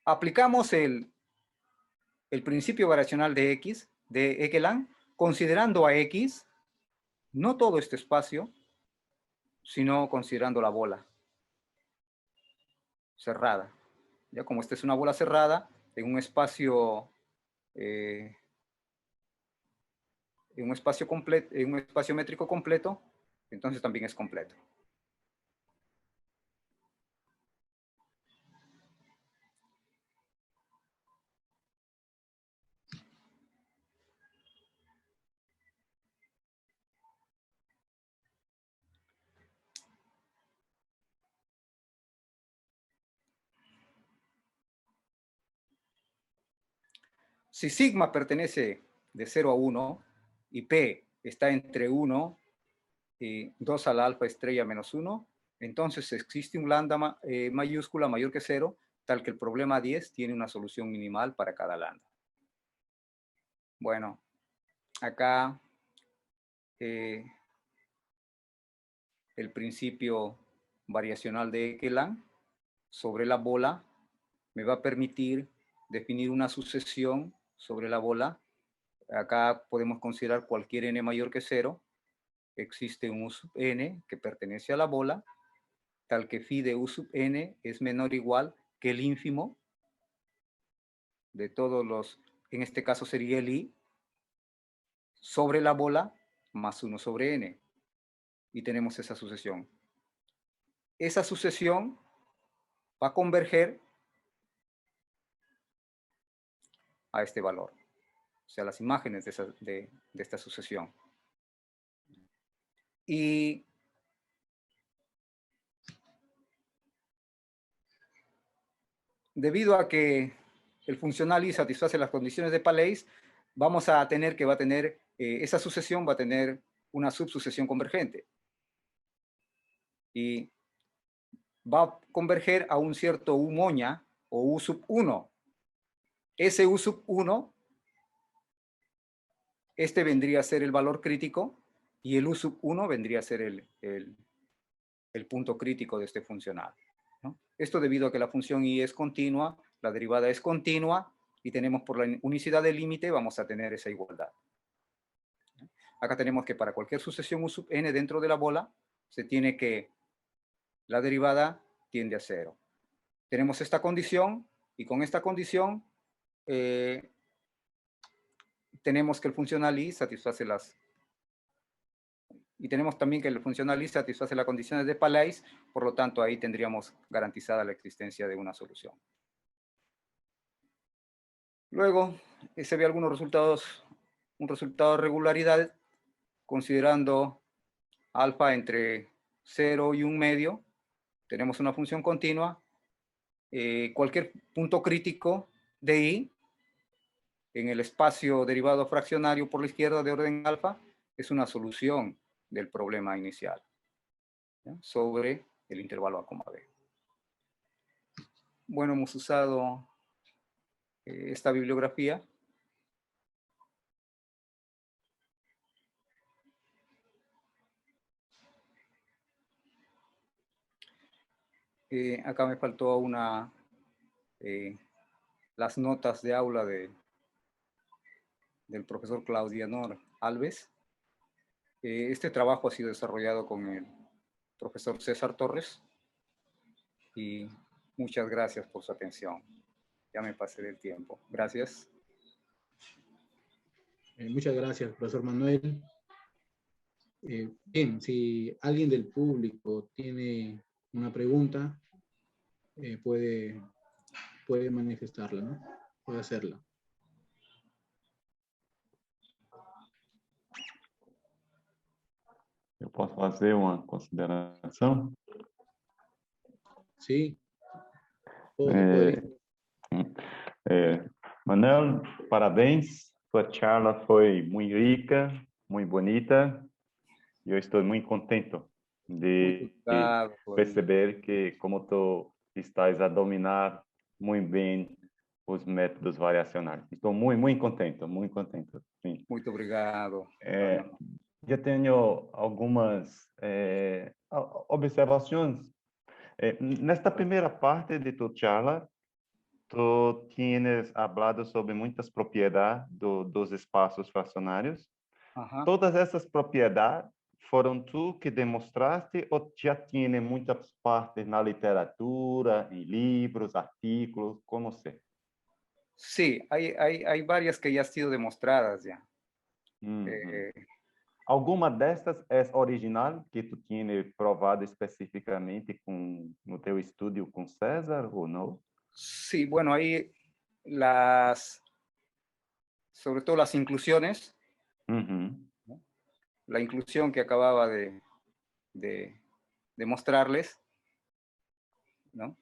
Aplicamos el principio variacional de X, de Ekeland, considerando a X, no todo este espacio, sino considerando la bola cerrada. Ya como esta es una bola cerrada, en un espacio métrico completo, entonces también es completo. Si sigma pertenece de 0 a 1 y P está entre 1 y 2 a la alfa estrella menos 1, entonces existe un lambda mayúscula mayor que 0, tal que el problema 10 tiene una solución minimal para cada lambda. Bueno, acá el principio variacional de Ekeland sobre la bola me va a permitir definir una sucesión sobre la bola. Acá podemos considerar cualquier n mayor que 0. Existe un U sub n que pertenece a la bola, tal que phi de U sub n es menor o igual que el ínfimo de todos los, en este caso sería el I, sobre la bola más 1 sobre n. Y tenemos esa sucesión. Esa sucesión va a converger a este valor. O sea, las imágenes de esta sucesión. Y debido a que el funcional I satisface las condiciones de Palais, vamos a tener que esa sucesión va a tener una subsucesión convergente. Y va a converger a un cierto U moña o U sub 1. Ese U sub 1, este vendría a ser el valor crítico y el U sub 1 vendría a ser el punto crítico de este funcional, ¿no? Esto debido a que la función I es continua, la derivada es continua y tenemos por la unicidad del límite vamos a tener esa igualdad. Acá tenemos que para cualquier sucesión U sub n dentro de la bola se tiene que la derivada tiende a 0. Tenemos esta condición y con esta condición tenemos que el funcional I satisface y tenemos también que el funcional I satisface las condiciones de Palais, por lo tanto ahí tendríamos garantizada la existencia de una solución. Luego se ve algunos resultados, un resultado de regularidad considerando alfa entre 0 y 1 medio, tenemos una función continua. Cualquier punto crítico de I en el espacio derivado fraccionario por la izquierda de orden alfa es una solución del problema inicial, ¿ya? Sobre el intervalo A, B. Bueno, hemos usado esta bibliografía. Acá me faltó las notas de aula del profesor Claudianor Alves. Este trabajo ha sido desarrollado con el profesor César Torres y muchas gracias por su atención. Ya me pasé del tiempo. Gracias. Muchas gracias, profesor Manuel. Bien, si alguien del público tiene una pregunta, puede manifestarla, ¿no? Puede hacerla. Eu posso fazer uma consideração? Sí. Puede. Manuel, parabéns. Sua charla foi muito rica, muito bonita. E eu estou muito contente de perceber que como tu estás a dominar muito bem os métodos variacionais. Estou muito contente, muito contente. Sim. Muito obrigado. Eu tenho algumas observações. Nesta primeira parte de tu charla, tu tienes hablado sobre muitas propriedades dos espaços fracionários. Todas essas propriedades foram tu que demonstraste ou já tiene muitas partes na literatura, em livros, artículos, como sei? Sí, hay varias que ya han sido demostradas ya. Alguma destas é original, que tu tiene provado especificamente no teu estudio com César ou não? Sí, bueno, ahí sobre todo las inclusiones, ¿no? La inclusión que acababa de mostrarles, ¿no?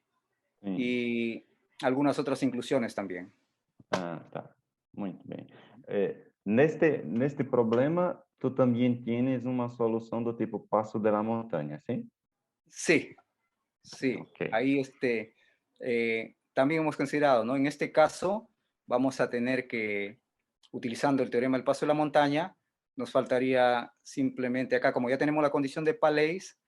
Sí. Y algunas otras inclusiones también. Ah, tá. Muito bem. Neste problema, tu também tienes uma solução do tipo passo de la montaña, ¿sí? Sí, sí. Okay. Ahí también hemos considerado, ¿no? En este caso, vamos a tener que, utilizando el teorema del paso de la montaña, nos faltaría simplemente acá, como ya tenemos la condición de Palais,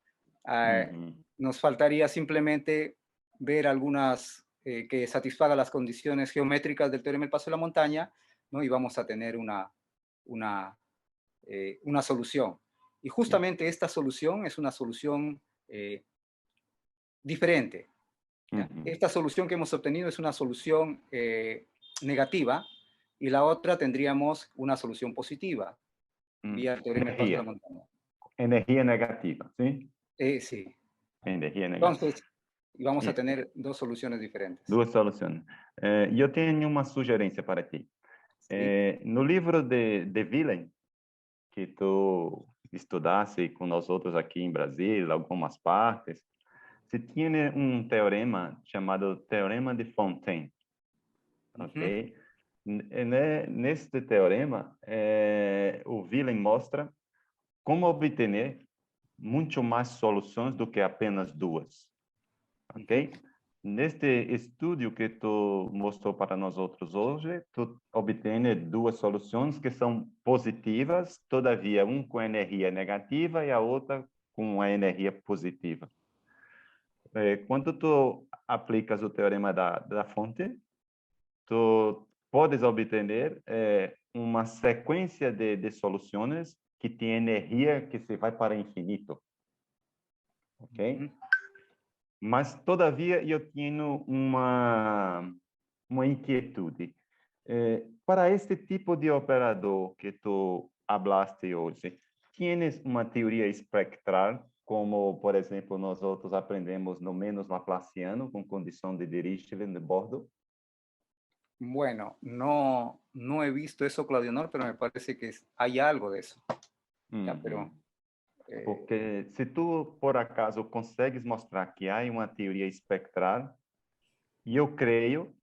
nos faltaría simplemente ver algunas que satisfagan las condiciones geométricas del teorema del paso de la montaña, ¿no? Y vamos a tener una solución. Y justamente esta solución es una solución diferente. Esta solución que hemos obtenido es una solución negativa y la otra tendríamos una solución positiva vía el teorema del paso de la montaña. Energía negativa, ¿sí? Sí. Energía negativa. Entonces, vamos a tener dos soluciones diferentes. Duas soluções. Eu tenho uma sugerência para ti. No livro de Wille, que tu estudaste com nós outros aqui em Brasília, algumas partes, se tinha teorema chamado Teorema de Fontaine. Ok? Neste teorema, o Wille mostra como obter muito mais soluções do que apenas duas. Ok? Neste estudo que tu mostrou para nós outros hoje, tu obtém duas soluções que são positivas, todavia com energia negativa e a outra com a energia positiva. Quando tu aplicas o teorema da fonte, tu podes obter uma sequência de soluções que tem energia que se vai para infinito. Ok? Mas, todavia, eu tenho uma inquietude. Para este tipo de operador que tu hablaste hoje, tienes uma teoria espectral, como, por exemplo, nós outros aprendemos no menos laplaciano, com condição de Dirichlet de Borda? Bueno, no he visto eso, Claudio Honor, pero me parece que hay algo de eso. Ya, pero Porque se tu, por acaso, consegues mostrar que há uma teoria espectral, eu creio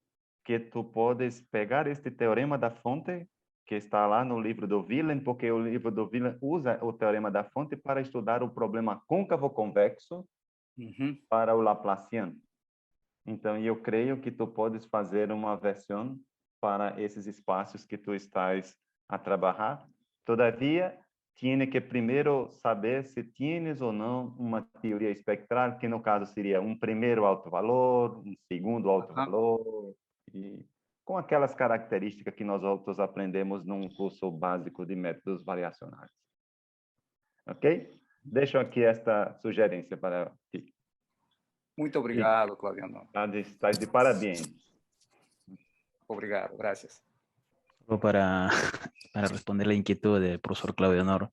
que tu podes pegar este teorema da fonte, que está lá no livro do Wheeler, porque o livro do Wheeler usa o teorema da fonte para estudar o problema côncavo-convexo para o Laplaciano. Então, eu creio que tu podes fazer uma versão para esses espaços que tu estás a trabalhar. Todavia, tiene que primeiro saber se tienes ou não uma teoria espectral, que no caso seria um primeiro alto valor, um segundo alto valor, e com aquelas características que nós outros aprendemos num curso básico de métodos variacionais. Ok? Deixo aqui esta sugerência para ti. Muito obrigado, Claudiano. Estás de parabéns. Obrigado, gracias. Solo para responder la inquietud del profesor Claudio Honor,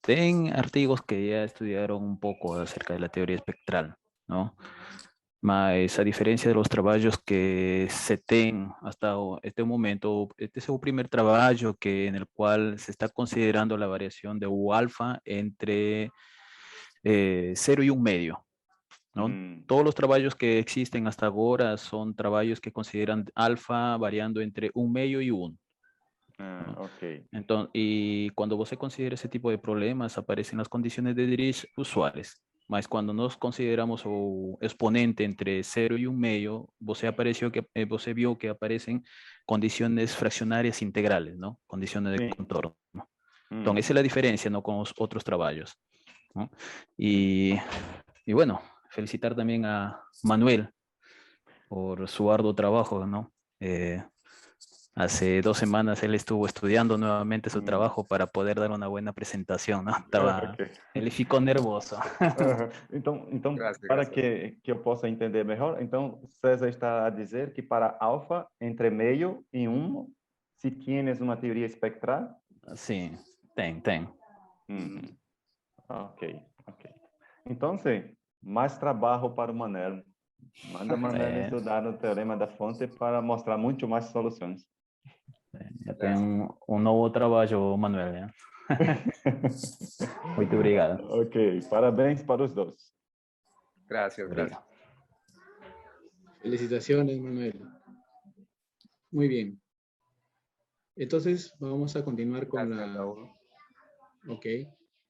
ten artigos que ya estudiaron un poco acerca de la teoría espectral, ¿no? Mas a diferencia de los trabajos que se ten hasta este momento, este es el primer trabajo en el cual se está considerando la variación de U alfa entre 0 y 1 medio, ¿no? Todos los trabajos que existen hasta ahora son trabajos que consideran alfa variando entre 1 medio y 1. Ok. Entonces, y cuando vos se considera ese tipo de problemas, aparecen las condiciones de Dirichlet usuales. Mas cuando nos consideramos o exponente entre 0 y 1 medio, vos vio que aparecen condiciones fraccionarias integrales, ¿no? Condiciones de contorno. Entonces, esa es la diferencia, ¿no? Con los otros trabajos, ¿no? Y bueno, felicitar también a Manuel por su arduo trabajo, ¿no? Hace 2 semanas él estuvo estudiando nuevamente su trabajo para poder dar una buena presentación, ¿no? Ele ficou nervoso. Então, Gracias, para gracias. que eu possa entender melhor, então César está a dizer que para alfa, entre meio e 1, se tienes uma teoria espectral? Sim, tem. Ok. Então, mais trabalho para o Manuel. Manda Manuel estudar o teorema da fonte para mostrar muito mais soluções. Já tem um novo trabalho, Manuel, né? Muito obrigado. Ok, parabéns para os dois. Gracias, gracias. Felicitaciones, Manuel. Muy bien. Entonces, vamos a continuar con Gracias, Raúl. Ok.